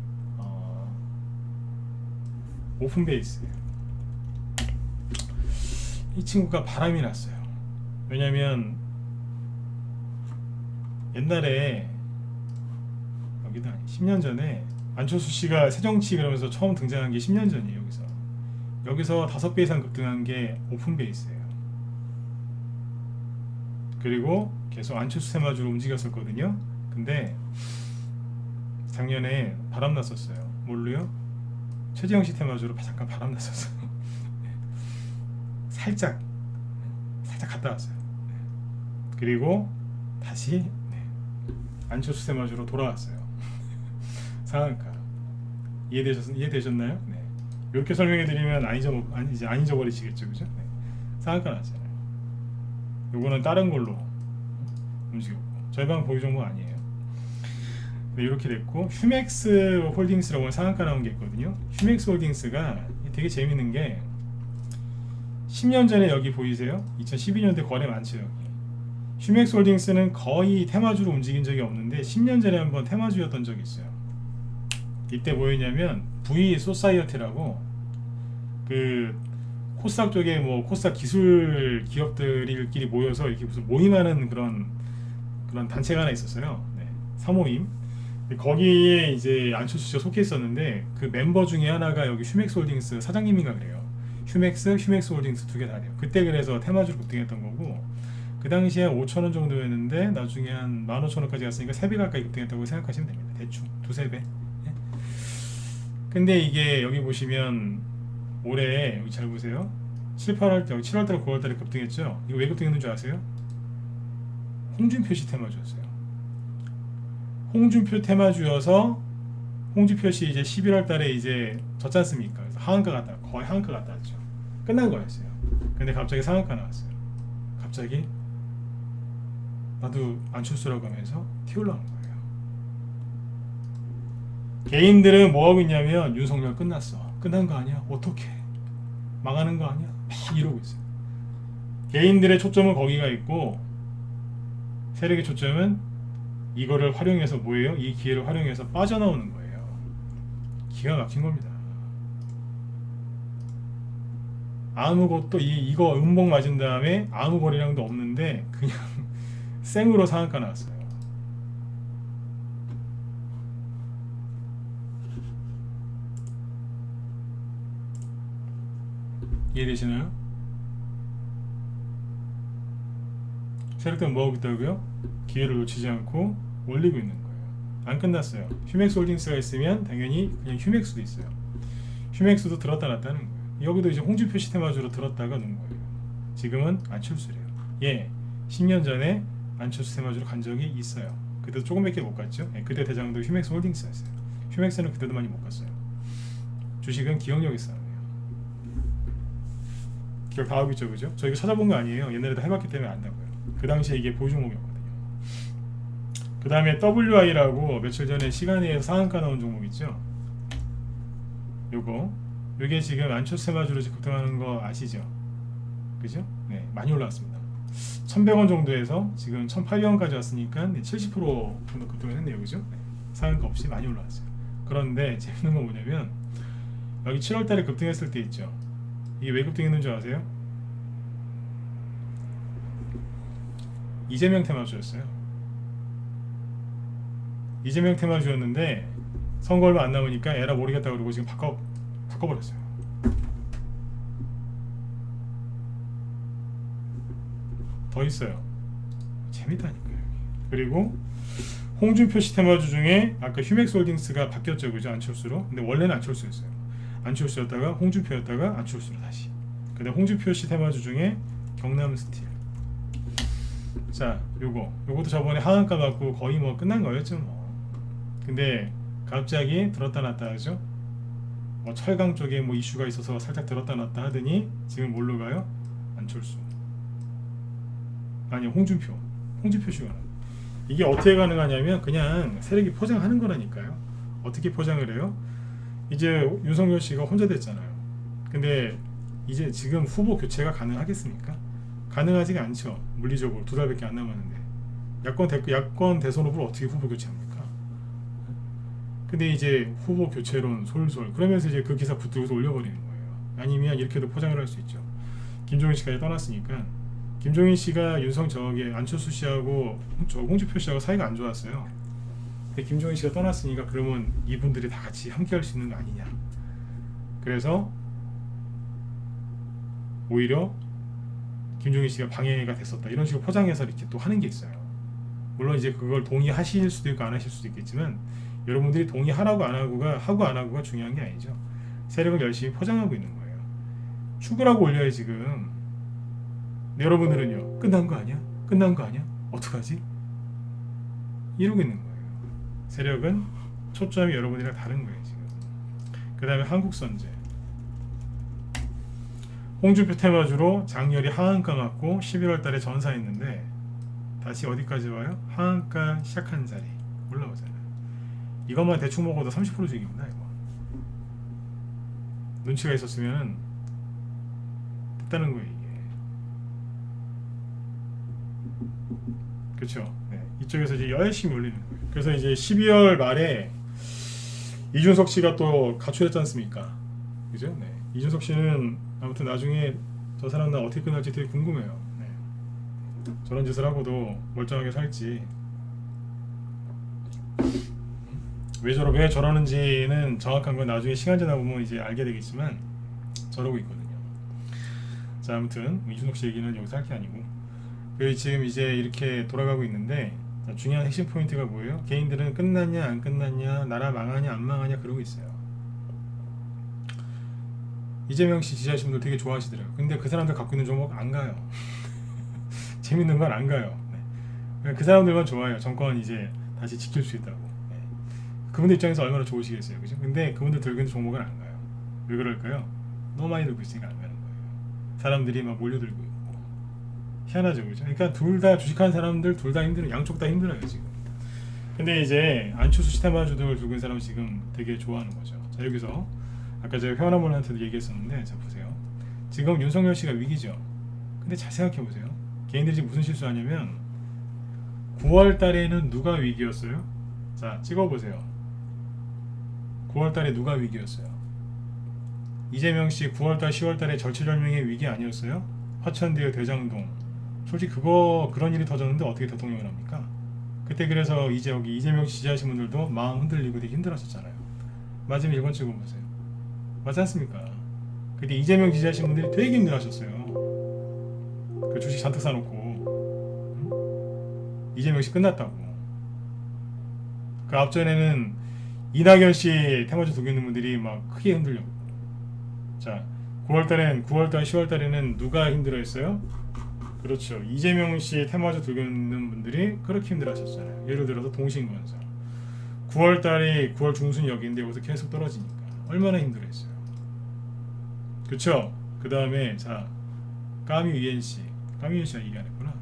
[SPEAKER 1] 오픈 베이스예요. 이 친구가 바람이 났어요. 왜냐면 옛날에 여기다 10년 전에 안철수 씨가 새정치 그러면서 처음 등장한 게 10년 전이에요. 여기서 5배 이상 급등한 게 오픈 베이스예요. 그리고 계속 안철수 테마주로 움직였었거든요. 근데 작년에 바람 났었어요. 뭘로요? 최재형 씨 테마주로 잠깐 바람 났었어요. 살짝 갔다 왔어요. 그리고 다시 안철수 테마주로 돌아왔어요. 상한가. 이해되셨나요? 네. 이렇게 설명해드리면 안 잊어버리시겠죠, 그죠? 네. 상한가 났잖아요. 요거는 다른 걸로 움직였고, 저희 방 보유 정보 아니에요. 네, 이렇게 됐고, 휴맥스 홀딩스라고 하는 상한가 나온 게 있거든요. 휴맥스 홀딩스가 되게 재밌는 게 10년 전에 여기 보이세요? 2012년대 거래 많죠, 여기. 휴맥스 홀딩스는 거의 테마주로 움직인 적이 없는데 10년 전에 한번 테마주였던 적이 있어요. 이때 뭐였냐면 V 소사이어티라고 그 코스닥 쪽에 뭐 코스닥 기술 기업들끼리 모여서 이렇게 무슨 모임하는 그런 단체가 하나 있었어요. 네, 사모임. 거기에 이제 안철수 씨가 속해 있었는데 그 멤버 중에 하나가 여기 휴맥스홀딩스 사장님인가 그래요. 휴맥스홀딩스 두 개 다래요. 그때 그래서 테마주로 급등했던 거고 그 당시에 5,000원 정도였는데 나중에 한 15,000원까지 갔으니까 3배 가까이 급등했다고 생각하시면 됩니다. 대충 두세 배. 예. 근데 이게 여기 보시면 올해 여기 잘 보세요. 7, 8월 때, 7월달, 9월달에 급등했죠. 이거 왜 급등했는 줄 아세요? 홍준표 씨 테마주였어요. 홍준표 테마주여서 홍준표 씨 이제 11월달에 이제 졌지 않습니까? 그래서 하한가 갔다 거의 하한가 갔다 왔죠. 끝난 거였어요. 근데 갑자기 상한가 나왔어요. 갑자기 나도 안철수라고 하면서 튀어올라온 거예요. 개인들은 뭐 하고 있냐면 윤석열 끝났어. 끝난 거 아니야? 어떻게? 망하는 거 아니야? 막 이러고 있어요. 개인들의 초점은 거기가 있고 세력의 초점은 이거를 활용해서 뭐예요? 이 기회를 활용해서 빠져나오는 거예요. 기가 막힌 겁니다. 아무것도 이거 음봉 맞은 다음에 아무 거래량도 없는데 그냥 생으로 상한가 나왔어요. 이해되시나요? 세력들은 뭐하고 있다고요? 기회를 놓치지 않고 올리고 있는 거예요. 안 끝났어요. 휴맥스홀딩스가 있으면 당연히 그냥 휴맥스도 있어요. 휴맥스도 들었다 놨다는 거예요. 여기도 이제 홍준표 씨 테마주로 들었다가 놓은 거예요. 지금은 안철수래요. 예, 10년 전에 안철수 테마주로 간 적이 있어요. 그때도 조금밖에 못 갔죠. 예, 그때 대장도 휴맥스홀딩스였어요. 휴맥스는 그때도 많이 못 갔어요. 주식은 기억력이 싸움이에요. 기억 다 하고 있죠, 그죠? 저 이거 찾아본 거 아니에요. 옛날에도 해봤기 때문에 안다고요. 그 당시에 이게 보유 종목이었거든요. 그 다음에 WI라고 며칠 전에 시간에서 상한가 나온 종목 있죠. 요게 지금 안철수 테마주로 급등하는 거 아시죠? 그죠? 네, 많이 올라왔습니다. 1,100원 정도에서 지금 1,800원까지 왔으니까 70% 정도 급등을 했네요, 그죠? 네, 상한가 없이 많이 올라왔어요. 그런데 재밌는 건 뭐냐면 여기 7월달에 급등했을 때 있죠. 이게 왜 급등했는 줄 아세요? 이재명 테마주였어요. 이재명 테마주였는데 선거 얼마 안 남으니까 에라 모르겠다 그러고 지금 바꿔버렸어요. 더 있어요. 재밌다니까요. 그리고 홍준표 씨 테마주 중에 아까 휴맥스홀딩스가 바뀌었죠, 그죠? 안철수로. 근데 원래는 안철수였어요. 안철수였다가 홍준표였다가 안철수로 다시. 근데 홍준표 씨 테마주 중에 경남스틸. 자, 요것도 저번에 하한가 갖고 거의 뭐 끝난 거였죠, 뭐. 근데 갑자기 들었다 놨다 하죠. 뭐 철강 쪽에 뭐 이슈가 있어서 살짝 들었다 놨다 하더니 지금 뭘로 가요? 안철수. 아니, 홍준표 씨가. 이게 어떻게 가능하냐면 그냥 세력이 포장하는 거라니까요. 어떻게 포장을 해요? 이제 윤석열 씨가 혼자 됐잖아요. 근데 이제 지금 후보 교체가 가능하겠습니까? 가능하지가 않죠. 물리적으로 2달밖에 안 남았는데 야권 대선 후보를 어떻게 후보 교체합니까? 근데 이제 후보 교체론 솔솔 그러면서 이제 그 기사 붙들고서 올려버리는 거예요. 아니면 이렇게도 포장을 할 수 있죠. 김종인 씨까지 떠났으니까 김종인 씨가 안철수 씨하고 홍준표 씨하고 사이가 안 좋았어요. 근데 김종인 씨가 떠났으니까 그러면 이분들이 다 같이 함께 할 수 있는 거 아니냐. 그래서 오히려 김종인 씨가 방해가 됐었다 이런 식으로 포장해서 이렇게 또 하는 게 있어요. 물론 이제 그걸 동의하실 수도 있고 안 하실 수도 있겠지만 여러분들이 동의하라고 안 하고가 중요한 게 아니죠. 세력을 열심히 포장하고 있는 거예요. 죽으라고 올려요 지금. 여러분들은요, 끝난 거 아니야? 어떡하지? 이러고 있는 거예요. 세력은 초점이 여러분들이랑 다른 거예요 지금. 그 다음에 한국선제. 홍준표 테마주로 장렬히 하한가 맞고 11월 달에 전사했는데 다시 어디까지 와요? 하한가 시작한 자리 올라오잖아요. 이것만 대충 먹어도 30% 주기구나 이거. 눈치가 있었으면 됐다는 거예요 이게. 그렇죠? 네. 이쪽에서 이제 열심히 올리는 거예요. 그래서 이제 12월 말에 이준석 씨가 또 가출했지 않습니까? 그죠? 네. 이준석 씨는 아무튼 나중에 저 사람 나 어떻게 끝날지 되게 궁금해요. 네. 저런 짓을 하고도 멀쩡하게 살지. 왜 저러는지는 정확한 건 나중에 시간 지나 보면 이제 알게 되겠지만 저러고 있거든요. 자, 아무튼 이준석 씨 얘기는 여기서 할 게 아니고 지금 이제 이렇게 돌아가고 있는데 중요한 핵심 포인트가 뭐예요? 개인들은 끝났냐 안 끝났냐, 나라 망하냐 안 망하냐 그러고 있어요. 이재명 씨 지지하시는 분들 되게 좋아하시더라고요. 근데 그 사람들 갖고 있는 종목 안 가요. 재밌는 건 안 가요. 네. 그 사람들만 좋아해요. 정권 이제 다시 지킬 수 있다고. 네. 그분들 입장에서 얼마나 좋으시겠어요, 그죠? 근데 그분들 들고 있는 종목은 안 가요. 왜 그럴까요? 너무 많이 들고 있으니까 안 가는 거예요. 사람들이 막 몰려들고 있고. 희한하죠, 그죠? 그러니까 둘 다 주식하는 사람들 둘 다 힘들어요. 양쪽 다 힘들어요 지금. 근데 이제 안철수 시테마주들 들고 있는 사람은 지금 되게 좋아하는 거죠. 자, 여기서 아까 제가 회원분한테도 얘기했었는데, 자 보세요. 지금 윤석열 씨가 위기죠. 근데 잘 생각해 보세요. 개인들이 지금 무슨 실수하냐면 9월 달에는 누가 위기였어요? 자, 찍어 보세요. 9월 달에 누가 위기였어요? 이재명 씨 9월 달, 10월 달에 절체절명의 위기 아니었어요? 화천대유, 대장동. 솔직히 그런 일이 터졌는데 어떻게 대통령을 합니까? 그때 그래서 이제 여기 이재명 씨 지지하신 분들도 마음 흔들리고 되게 힘들었었잖아요. 마지막 1번 찍어보세요. 맞지 않습니까? 근데 이재명 지지하신 분들이 되게 힘들어하셨어요. 그 주식 잔뜩 사놓고 이재명 씨 끝났다고. 그 앞전에는 이낙연 씨 테마주 두고 있는 분들이 막 크게 흔들렸고. 자, 9월달, 10월달에는 누가 힘들어했어요? 그렇죠. 이재명 씨 테마주 들고 있는 분들이 그렇게 힘들어하셨잖아요. 예를 들어서 동신건설. 9월 중순 여기인데 여기서 계속 떨어지니까 얼마나 힘들어했어요. 그렇죠. 그 다음에 자, 까미 UNC가 얘기 안 했구나.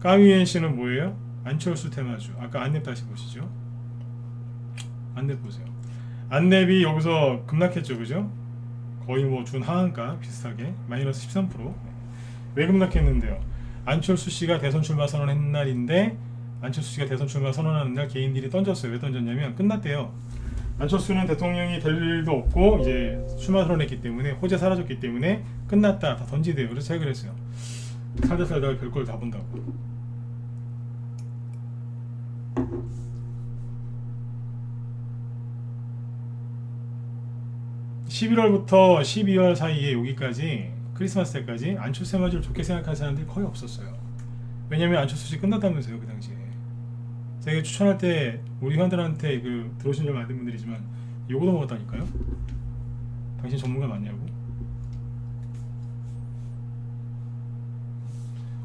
[SPEAKER 1] 까미 UNC는 뭐예요? 안철수 테마주. 아까 안랩 다시 보시죠. 안랩 보세요. 안랩이 여기서 급락했죠, 그죠? 거의 뭐 준하한가 비슷하게 마이너스 13%. 왜 급락했는데요? 안철수 씨가 대선 출마 선언한 날인데, 안철수 씨가 대선 출마 선언하는 날 개인들이 던졌어요. 왜 던졌냐면 끝났대요. 안철수는 대통령이 될 일도 없고 이제 출마 선언했기 때문에 호재 사라졌기 때문에 끝났다, 다 던지대요. 그래서 제가 그랬어요. 살다가 별걸 다 본다고. (11월부터) (12월) 사이에 여기까지 크리스마스 때까지 안철수 테마주를 좋게 생각하는 사람들이 거의 없었어요. 왜냐면 안철수 씨 끝났다면서요, 그 당시에. 제가 추천할 때 우리 회원들한테 들어오신 줄 많은 분들이지만 요거도 먹었다니까요. 당신 전문가 맞냐고.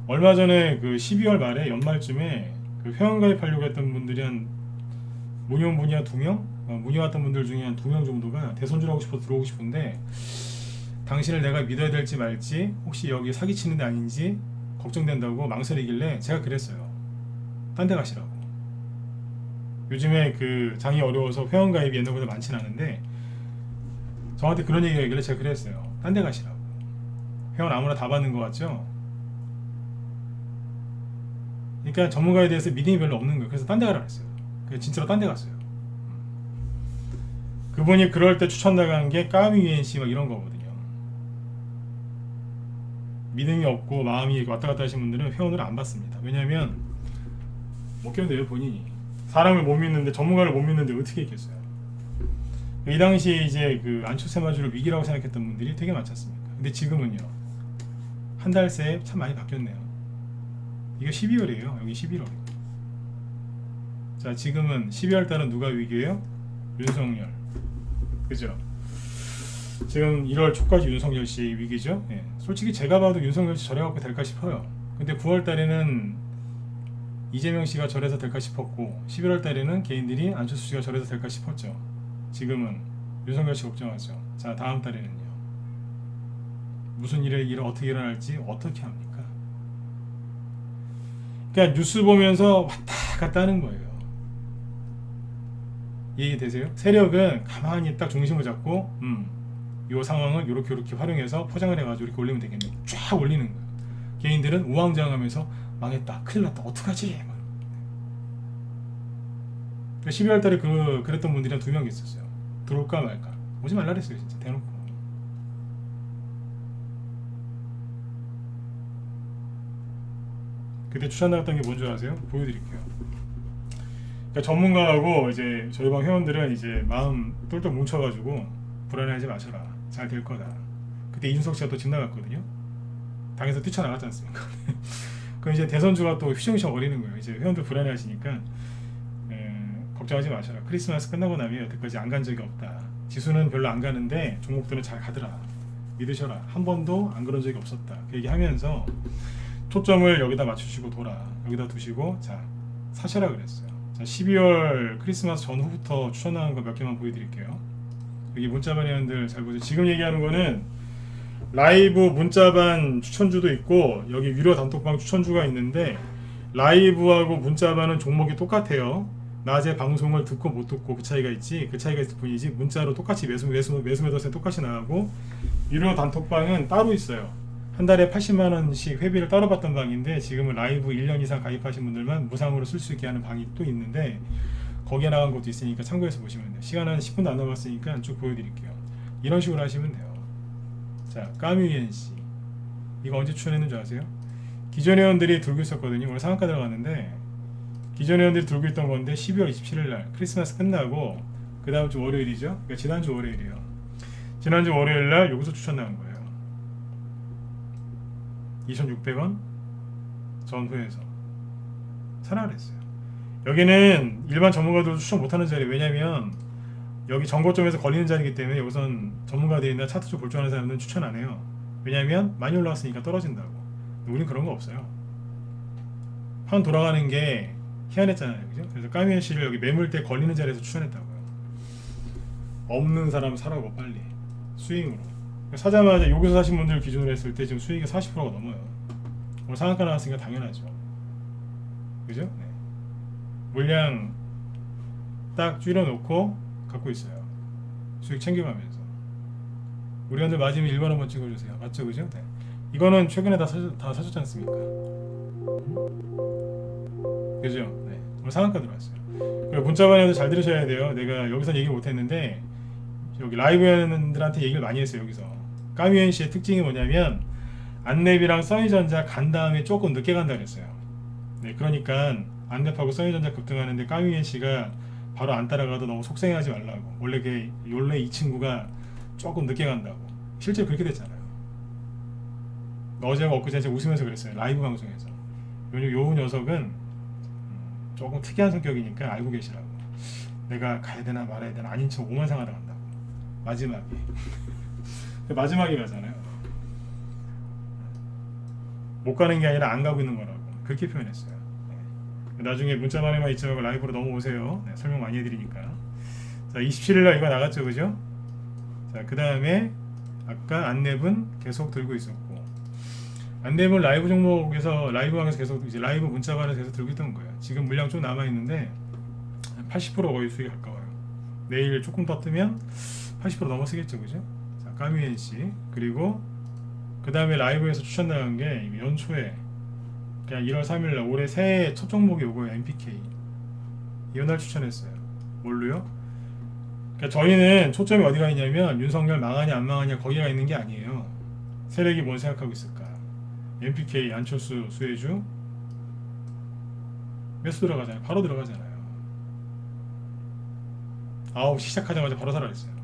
[SPEAKER 1] 얼마 전에 12월 말에 연말쯤에 회원가입하려고 했던 분들이 한 문의 한 2명? 문의 왔던 분들 중에 한 2명 정도가 대선주를 하고 싶어서 들어오고 싶은데 당신을 내가 믿어야 될지 말지, 혹시 여기 사기치는 데 아닌지 걱정된다고 망설이길래 제가 그랬어요. 딴 데 가시라고. 요즘에 장이 어려워서 회원가입이 옛날보다 많진 않은데 저한테 그런 얘기가 있길래 제가 그랬어요. 딴 데 가시라고. 회원 아무나 다 받는 것 같죠? 그러니까 전문가에 대해서 믿음이 별로 없는 거예요. 그래서 딴 데 가라 그랬어요. 그래서 진짜로 딴 데 갔어요. 그분이 그럴 때 추천 나간 게 까미 UNC 막 이런 거거든요. 믿음이 없고 마음이 왔다 갔다 하신 분들은 회원을 안 받습니다. 왜냐하면 못 견뎌요, 본인이. 사람을 못 믿는데, 전문가를 못 믿는데 어떻게 있겠어요. 이 당시 이제 안철수 테마주를 위기라고 생각했던 분들이 되게 많지 않습니까? 근데 지금은요, 한 달 새에 참 많이 바뀌었네요. 이게 12월이에요. 여기 11월. 자, 지금은 12월 달은 누가 위기예요? 윤석열. 그죠? 지금 1월 초까지 윤석열 씨 위기죠. 예. 솔직히 제가 봐도 윤석열 씨 저래갖고 될까 싶어요. 근데 9월 달에는 이재명 씨가 저래서 될까 싶었고 11월 달에는 개인들이 안철수 씨가 저래서 될까 싶었죠. 지금은 윤석열 씨 걱정하죠. 자, 다음 달에는요. 무슨 일이 어떻게 일어날지 어떻게 합니까? 그러니까 뉴스 보면서 왔다 갔다 하는 거예요. 이해되세요? 세력은 가만히 딱 중심을 잡고 이 상황을 이렇게 활용해서 포장을 해가지고 이렇게 올리면 되겠네. 쫙 올리는 거예요. 개인들은 우왕좌왕하면서 망했다, 큰일 났다, 어떡하지? 12월 달에 그랬던 분들이 한 2명 있었어요. 들어올까 말까. 오지 말라 그랬어요, 진짜 대놓고. 그때 추천 나갔던 게 뭔지 아세요? 보여드릴게요. 그러니까 전문가하고 이제 저희 방 회원들은 이제 마음 똘똘 뭉쳐가지고 불안해하지 마셔라. 잘 될 거다. 그때 이준석 씨가 또 집 나갔거든요. 당에서 뛰쳐나갔지 않습니까? 그럼 이제 대선주가 또 휘청휘청 거리는 거예요. 이제 회원들 불안해하시니까 걱정하지 마셔라. 크리스마스 끝나고 나면 여태까지 안 간 적이 없다. 지수는 별로 안 가는데 종목들은 잘 가더라. 믿으셔라. 한 번도 안 그런 적이 없었다. 그 얘기하면서 초점을 여기다 맞추시고 돌아. 여기다 두시고 자 사셔라 그랬어요. 자 12월 크리스마스 전후부터 추천 나온 거 몇 개만 보여드릴게요. 여기 문자반 회원들 잘 보세요. 지금 얘기하는 거는 라이브 문자반 추천주도 있고 여기 유료 단톡방 추천주가 있는데 라이브하고 문자반은 종목이 똑같아요. 낮에 방송을 듣고 못 듣고 그 차이가 있지, 그 차이가 있을 뿐이지 문자로 똑같이 매수매도세 똑같이 나가고 유료 단톡방은 따로 있어요. 한 달에 80만 원씩 회비를 따로 받던 방인데 지금은 라이브 1년 이상 가입하신 분들만 무상으로 쓸 수 있게 하는 방이 또 있는데 거기에 나간 것도 있으니까 참고해서 보시면 돼요. 시간은 10분도 안 남았으니까 쭉 보여드릴게요. 이런 식으로 하시면 돼요. 자, 까뮤엔씨 이거 언제 추천했는지 아세요? 기존 회원들이 들고 있었거든요. 오늘 상한가 들어갔는데 기존 회원들이 들고 있던 건데 12월 27일 날 크리스마스 끝나고 그 다음 주 월요일이죠. 그러니까 지난주 월요일이에요. 지난주 월요일 날 여기서 추천 나온 거예요. 2,600원 전후에서 사라 그랬어요. 여기는 일반 전문가들도 추천 못하는 자리예요. 왜냐면 여기 정고점에서 걸리는 자리이기 때문에 여기선 전문가들이나 차트 쪽 볼 줄 아는 사람들은 추천 안 해요. 왜냐면 많이 올라왔으니까 떨어진다고. 우린 그런 거 없어요. 판 돌아가는 게 희한했잖아요. 그죠? 그래서 까미엔씨를 여기 매물대 걸리는 자리에서 추천했다고요. 없는 사람 사라고 빨리 스윙으로 사자마자 여기서 사신 분들 기준으로 했을 때 지금 수익이 40%가 넘어요. 오늘 상한가 나왔으니까 당연하죠. 그죠? 네. 물량 딱 줄여놓고 갖고 있어요. 수익 챙겨가면서 우리 한들 맞으면 1번 한번 찍어주세요. 맞죠? 그죠? 네. 이거는 최근에 다 사셨지 않습니까? 그죠? 네. 오늘 상한가 들어왔어요. 그리고 문자반에도 잘 들으셔야 돼요. 내가 여기서 얘기 못했는데 여기 라이브 회원들한테 얘기를 많이 했어요. 여기서 까뮤엔씨의 특징이 뭐냐면 안랩이랑 써니전자 간 다음에 조금 늦게 간다 그랬어요. 네, 그러니까 안랩하고 써니전자 급등하는데 까뮤엔씨가 바로 안 따라가도 너무 속상해하지 말라고. 원래 이 친구가 조금 늦게 간다고. 실제로 그렇게 됐잖아요. 어제가 엊그제 웃으면서 그랬어요. 라이브 방송에서. 요 녀석은 조금 특이한 성격이니까 알고 계시라고. 내가 가야 되나 말아야 되나 아닌 척 오만상하러 간다고. 마지막에 마지막에 가잖아요. 못 가는 게 아니라 안 가고 있는 거라고 그렇게 표현했어요. 네. 나중에 문자방에만 있지 말고 라이브로 넘어오세요. 네, 설명 많이 해드리니까. 자 27일날 이거 나갔죠, 그죠? 자 그 다음에 아까 안랩은 계속 들고 있었고 안랩은 라이브 종목에서 라이브방에서 계속 이제 라이브 문자방에서 계속 들고 있던 거예요. 지금 물량 좀 남아 있는데 80% 거의 수익이 가까워요. 내일 조금 더 뜨면 80% 넘어서겠죠, 그죠? 자, 까뮤엔씨 그리고 그 다음에 라이브에서 추천 나간 게 연초에 그냥 1월 3일날 올해 새해 첫 종목이 요거예요. MPK 이날 추천했어요. 뭘로요? 그러니까 저희는 초점이 어디가 있냐면 윤석열 망하냐 안 망하냐 거기가 있는 게 아니에요. 세력이 뭘 생각하고 있을까? MPK 안철수 수혜주 매수 들어가잖아요. 바로 들어가잖아요. 9시 시작하자마자 바로 사라 그랬어요.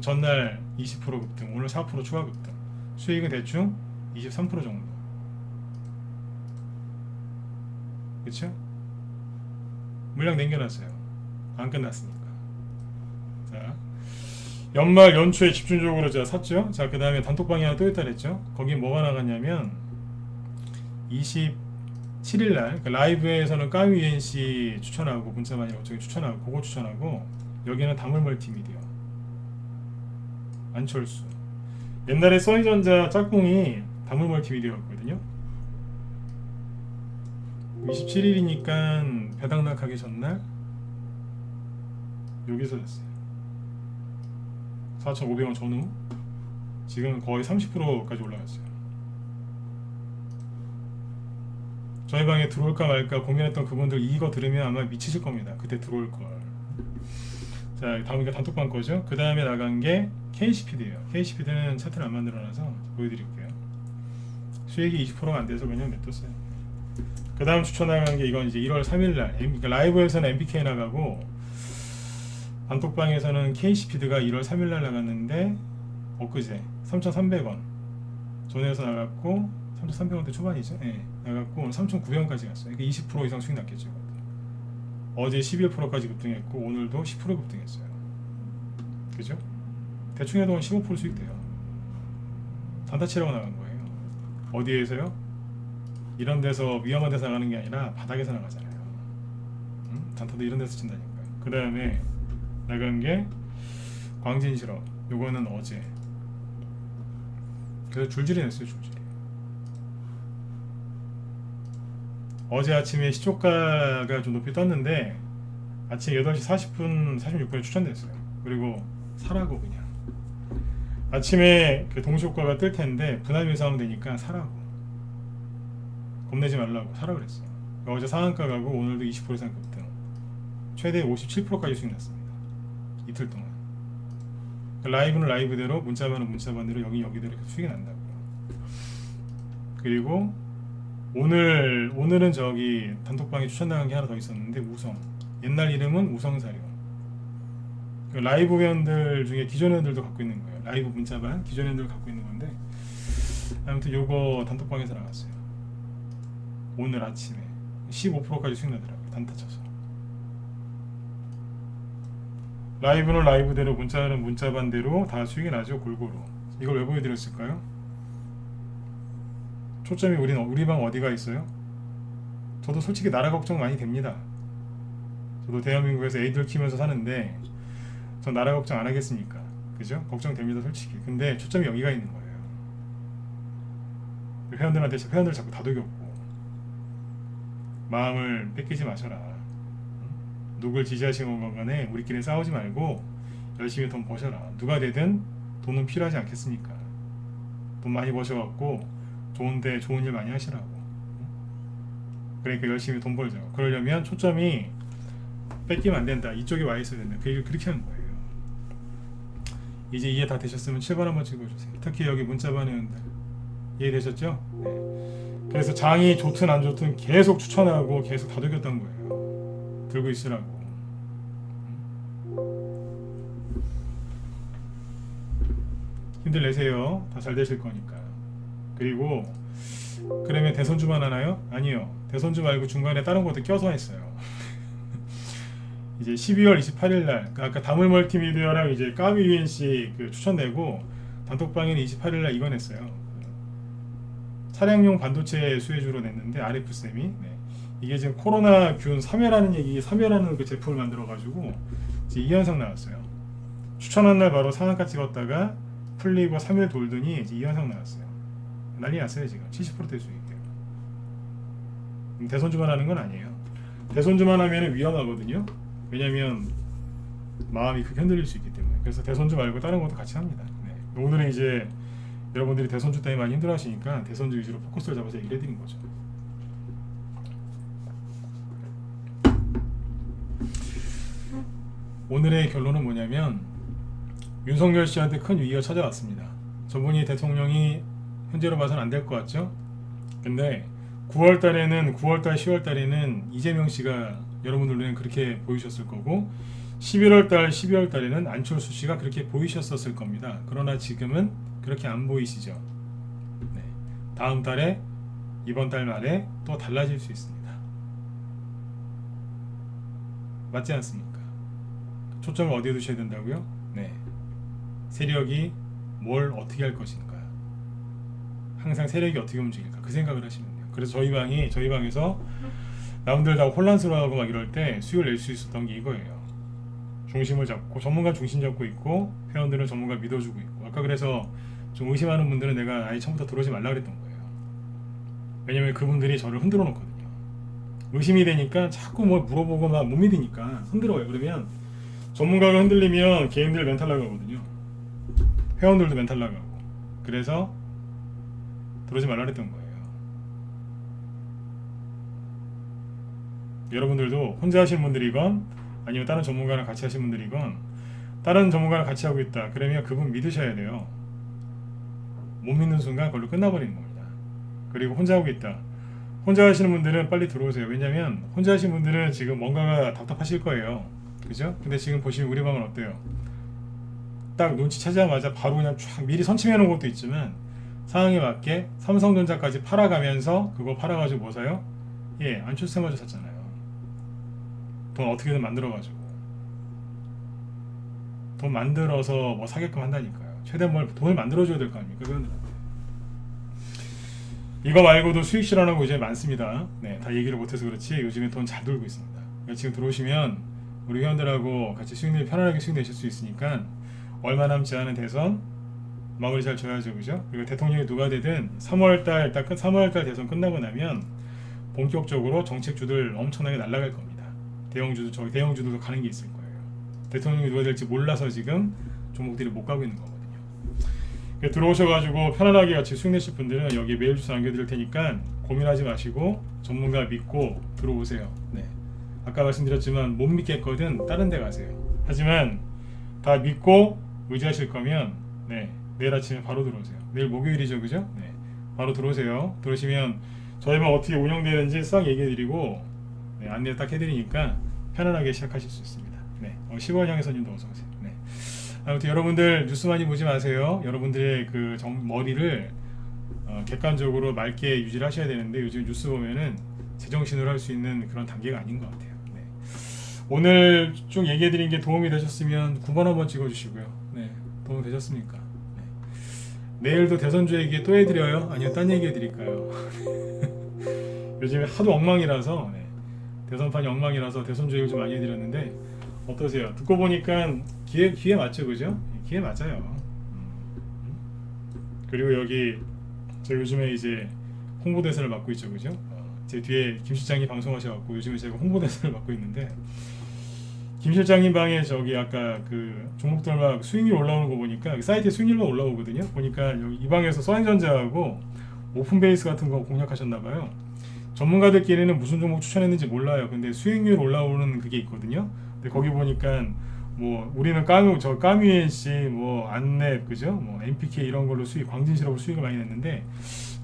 [SPEAKER 1] 전날 20% 급등, 오늘 4% 추가 급등. 수익은 대충 23% 정도. 그쵸? 물량 남겨놨어요. 안 끝났으니까. 자, 연말 연초에 집중적으로 제가 샀죠. 자, 그 다음에 단톡방이 하나 또 있다 그랬죠. 거기 뭐가 나갔냐면 27일날 그러니까 라이브에서는 까뮤엔씨 추천하고 문자만이라고 저기 추천하고 그거 추천하고 여기는 다물멀티미디어 안철수 옛날에 써니전자 짝꿍이 다물멀티미디어였거든요. 27일이니까 배당락하기 전날 여기서 샀어요. 4,500원 전후 지금 거의 30%까지 올라갔어요. 저희 방에 들어올까 말까 고민했던 그분들 이거 들으면 아마 미치실 겁니다. 그때 들어올걸. 자 다음 게 단톡방 거죠. 그 다음에 나간 게 KCPD예요. KCPD는 차트를 안 만들어놔서 보여드릴게요. 수익이 20%가 안 돼서 그냥 냅뒀어요. 그 다음 추천 나간 게 이건 이제 1월 3일날 그러니까 라이브에서는 MBK 나가고 단톡방에서는 KC피드가 1월 3일날 나갔는데 엊그제 3,300원 전에서 나갔고 3,300원대 초반이죠. 예, 나갔고 오늘 3,900원까지 갔어요. 그러니까 20% 이상 수익 났겠죠. 어제 11%까지 급등했고 오늘도 10% 급등했어요. 그죠? 대충 해도 한 15% 수익돼요. 단타치라고 나간 거예요. 어디에서요? 이런 데서 위험한 데서 나가는 게 아니라 바닥에서 나가잖아요. 단타도 이런 데서 친다니까요. 그 다음에 나간 게 광진실업. 요거는 어제. 그래서 줄줄이 냈어요. 줄줄이. 어제 아침에 시초가가 좀 높이 떴는데 아침 8시 40분 46분에 추천됐어요. 그리고 사라고 그냥 아침에 그 동시효과가 뜰 텐데 분할매수 하면 되니까 사라고, 겁내지 말라고 사라 그랬어요. 어제 상한가 가고 오늘도 20% 이상 급등, 최대 57%까지 수익 났습니다. 이틀 동안. 라이브는 라이브대로, 문자반은 문자반대로, 여기대로 수익이 난다고요. 그리고 오늘은 저기 단톡방에 추천당한 게 하나 더 있었는데, 우성, 옛날 이름은 우성사료. 그 라이브 회원들 중에 기존 회원들도 갖고 있는 거예요. 라이브 문자반 기존 회원들 갖고 있는 건데, 아무튼 요거 단톡방에서 나갔어요. 오늘 아침에 15%까지 수익 나더라고요. 단타 쳐서. 라이브는 라이브대로, 문자는 문자반대로 다 수익이 나죠. 골고루. 이걸 왜 보여드렸을까요? 초점이 우리 방 어디가 있어요? 저도 솔직히 나라 걱정 많이 됩니다. 저도 대한민국에서 애들 키우면서 사는데 전 나라 걱정 안 하겠습니까? 그죠? 걱정됩니다, 솔직히. 근데 초점이 여기가 있는 거예요. 회원들 자꾸 다독였고, 마음을 뺏기지 마셔라. 누굴 지지하시는 건 간에 우리끼리 싸우지 말고 열심히 돈 버셔라. 누가 되든 돈은 필요하지 않겠습니까? 돈 많이 버셔갖고 좋은데 좋은 일 많이 하시라고. 그러니까 열심히 돈 벌죠. 그러려면 초점이 뺏기면 안 된다. 이쪽에 와 있어야 된다. 그 얘기를 그렇게 하는 거예요. 이제 이해 다 되셨으면 7번 한번 찍어주세요. 특히 여기 문자반 회원들 이해되셨죠? 네. 그래서 장이 좋든 안 좋든 계속 추천하고 계속 다독였던 거예요. 들고 있으라고. 힘들 내세요. 다 잘 되실 거니까. 그리고 그러면 대선주만 하나요? 아니요. 대선주 말고 중간에 다른 것도 껴서 했어요. 이제 12월 28일 날 아까 다물 멀티미디어랑 이제 까비 UNC 그 추천되고, 단톡방에는 28일 날 이거 냈어요. 차량용 반도체 수혜주로 냈는데 RF쌤이 이게 지금 코로나균 3회라는 그 제품을 만들어 가지고 이제 이 현상 나왔어요. 추천한 날 바로 상한가 찍었다가 풀리고 3일 돌더니 이제 이 현상 나왔어요. 난리 났어요. 지금 70%대 수익이에요. 대선주만 하는 건 아니에요. 대선주만 하면 위험하거든요. 왜냐면 마음이 크게 흔들릴 수 있기 때문에. 그래서 대선주 말고 다른 것도 같이 합니다. 네. 오늘은 이제 여러분들이 대선주 때문에 많이 힘들어 하시니까 대선주 위주로 포커스를 잡아서 얘기를 해드린 거죠. 오늘의 결론은 뭐냐면, 윤석열 씨한테 큰 위기가 찾아왔습니다. 저분이 대통령이 현재로 봐서는 안 될 것 같죠? 근데 9월달, 10월달에는 이재명 씨가 여러분들 눈에 그렇게 보이셨을 거고, 11월달에는 안철수 씨가 그렇게 보이셨었을 겁니다. 그러나 지금은 그렇게 안 보이시죠? 네. 다음 달에, 이번 달 말에 또 달라질 수 있습니다. 맞지 않습니까? 초점을 어디에 두셔야 된다고요? 네. 세력이 뭘 어떻게 할 것인가, 항상 세력이 어떻게 움직일까, 그 생각을 하시면 돼요. 그래서 저희 방에서 남들 다 혼란스러워하고 막 이럴 때 수익을 낼 수 있었던 게 이거예요. 중심을 잡고, 전문가 중심 잡고 있고, 회원들은 전문가 믿어주고 있고. 아까 그래서 좀 의심하는 분들은 내가 아예 처음부터 들어오지 말라 그랬던 거예요. 왜냐면 그분들이 저를 흔들어 놓거든요. 의심이 되니까 자꾸 뭐 물어보고 막 못 믿으니까 흔들어요. 그러면 전문가가 흔들리면 개인들 멘탈 나가거든요. 회원들도 멘탈 나가고. 그래서 들어오지 말라 그랬던 거예요. 여러분들도 혼자 하시는 분들이건 아니면 다른 전문가랑 같이 하시는 분들이건, 다른 전문가랑 같이 하고 있다 그러면 그분 믿으셔야 돼요. 못 믿는 순간 그걸로 끝나버리는 겁니다. 그리고 혼자 하고 있다, 혼자 하시는 분들은 빨리 들어오세요. 왜냐면 혼자 하시는 분들은 지금 뭔가가 답답하실 거예요. 그죠? 근데 지금 보시면 우리 방은 어때요? 딱 눈치 채자마자 바로 그냥 쫙 미리 선침해 놓은 것도 있지만 상황에 맞게 삼성전자까지 팔아가면서 그거 팔아가지고 뭐 사요? 예, 안철수마저 샀잖아요. 돈 어떻게든 만들어가지고 돈 만들어서 뭐 사게끔 한다니까요. 최대한 뭘 돈을 만들어줘야 될 거 아닙니까? 그분들한테. 이거 말고도 수익 실현하고 이제 많습니다. 네, 다 얘기를 못해서 그렇지 요즘에 돈 잘 돌고 있습니다. 그러니까 지금 들어오시면 우리 회원들하고 같이 편안하게 수익 내실 수 있으니까 얼마 남지 않은 대선 마무리 잘 져야죠, 그죠? 그리고 대통령이 누가 되든 3월달 딱 3월달 대선 끝나고 나면 본격적으로 정책주들 엄청나게 날아갈 겁니다. 대형주들도 가는 게 있을 거예요. 대통령이 누가 될지 몰라서 지금 종목들이 못 가고 있는 거거든요. 들어오셔가지고 편안하게 같이 수익 내실 분들은 여기 메일 주소 남겨드릴 테니까 고민하지 마시고 전문가 믿고 들어오세요. 네. 아까 말씀드렸지만 못 믿겠거든 다른 데 가세요. 하지만 다 믿고 의지하실 거면 네, 내일 아침에 바로 들어오세요. 내일 목요일이죠, 그죠? 네, 바로 들어오세요. 들어오시면 저희 방 어떻게 운영되는지 싹 얘기해드리고 네, 안내 딱 해드리니까 편안하게 시작하실 수 있습니다. 네, 10월 향해 손님도 어서 오세요. 네. 아무튼 여러분들 뉴스 많이 보지 마세요. 여러분들의 그 머리를 객관적으로 맑게 유지를 하셔야 되는데 요즘 뉴스 보면은 제정신으로 할 수 있는 그런 단계가 아닌 것 같아요. 네. 오늘 쭉 얘기해드린 게 도움이 되셨으면 9번 한번 찍어주시고요. 네, 도움 되셨습니까? 네. 내일도 대선주 얘기 또 해드려요? 아니면 딴 얘기 해드릴까요? 요즘에 하도 엉망이라서 네. 대선판이 엉망이라서 대선주 얘기를 좀 많이 해드렸는데 어떠세요? 듣고 보니까 기회 맞죠, 그죠? 기회 맞아요. 그리고 여기 저 요즘에 이제 홍보대사를 맡고 있죠, 그죠? 제 뒤에 김 실장이 방송하셔갖고 요즘에 제가 홍보대사를 맡고 있는데 김 실장님 방에 저기 아까 그 종목들 막 수익률 올라오는 거 보니까 사이트에 수익률만 올라오거든요. 보니까 여기 이 방에서 서인전자하고 오픈베이스 같은 거 공략하셨나봐요. 전문가들끼리는 무슨 종목 추천했는지 몰라요. 근데 수익률 올라오는 그게 있거든요. 근데 거기 보니까 뭐 우리는 까뮤NC 뭐 안랩 그죠? 뭐 MPK 이런 걸로 광진실업으로 수익을 많이 냈는데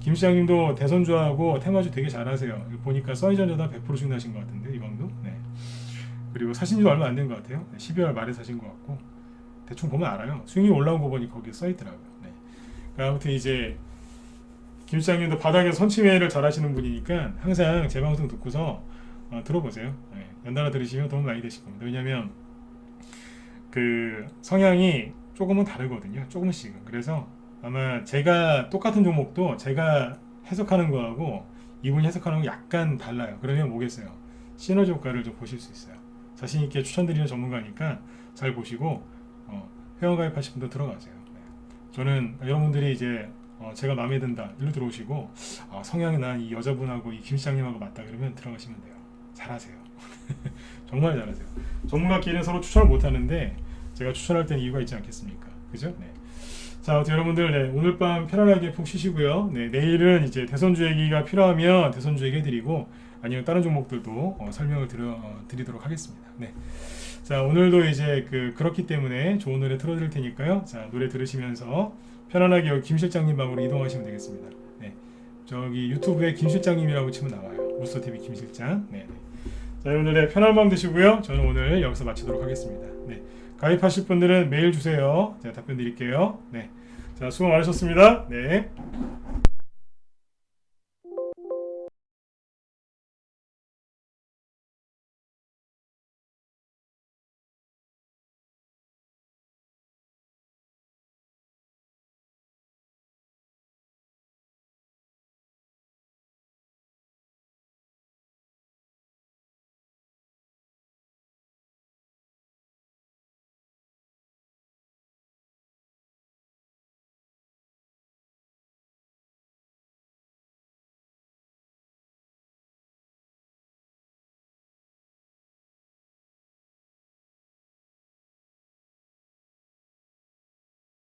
[SPEAKER 1] 김 시장님도 대선주하고 테마주 되게 잘하세요. 보니까 서희전자도 100%씩 나신 것 같은데 이 방도. 네. 그리고 사신 지도 얼마 안 된 것 같아요. 12월 말에 사신 것 같고 대충 보면 알아요. 수익이 올라온 거 보니 거기에 써 있더라고요. 네. 그러니까 아무튼 이제 김 시장님도 바닥에서 선침해를 잘하시는 분이니까 항상 제 방송 듣고서 들어보세요. 네. 연달아 들으시면 도움 많이 되실 겁니다. 왜냐하면 그 성향이 조금은 다르거든요. 조금씩은. 그래서 아마 제가 똑같은 종목도 제가 해석하는 거하고 이분이 해석하는 거 약간 달라요. 그러면 뭐겠어요? 시너지 효과를 좀 보실 수 있어요. 자신 있게 추천드리는 전문가니까 잘 보시고 회원 가입하신 분들 들어가세요. 네. 저는 여러분들이 이제 제가 마음에 든다 일로 들어오시고 성향이 난 이 여자분하고 이 김 시장님하고 맞다 그러면 들어가시면 돼요. 잘하세요. 정말 잘하세요. 전문가끼리는 서로 추천을 못하는데 제가 추천할 때는 이유가 있지 않겠습니까? 그죠? 네. 자, 여러분들 네, 오늘 밤 편안하게 푹 쉬시고요. 네, 내일은 이제 대선주 얘기가 필요하면 대선주 얘기 해드리고 아니면 다른 종목들도 설명을 드리도록 하겠습니다. 네. 자, 오늘도 이제 그렇기 때문에 좋은 노래 틀어드릴 테니까요. 자, 노래 들으시면서 편안하게 여기 김 실장님 방으로 이동하시면 되겠습니다. 네. 저기 유튜브에 김 실장님이라고 치면 나와요. 루스터TV 김 실장. 네. 자, 오늘의 편안한 밤 되시고요. 저는 오늘 여기서 마치도록 하겠습니다. 네. 가입하실 분들은 메일 주세요. 제가 답변 드릴게요. 네. 자, 수고 많으셨습니다. 네.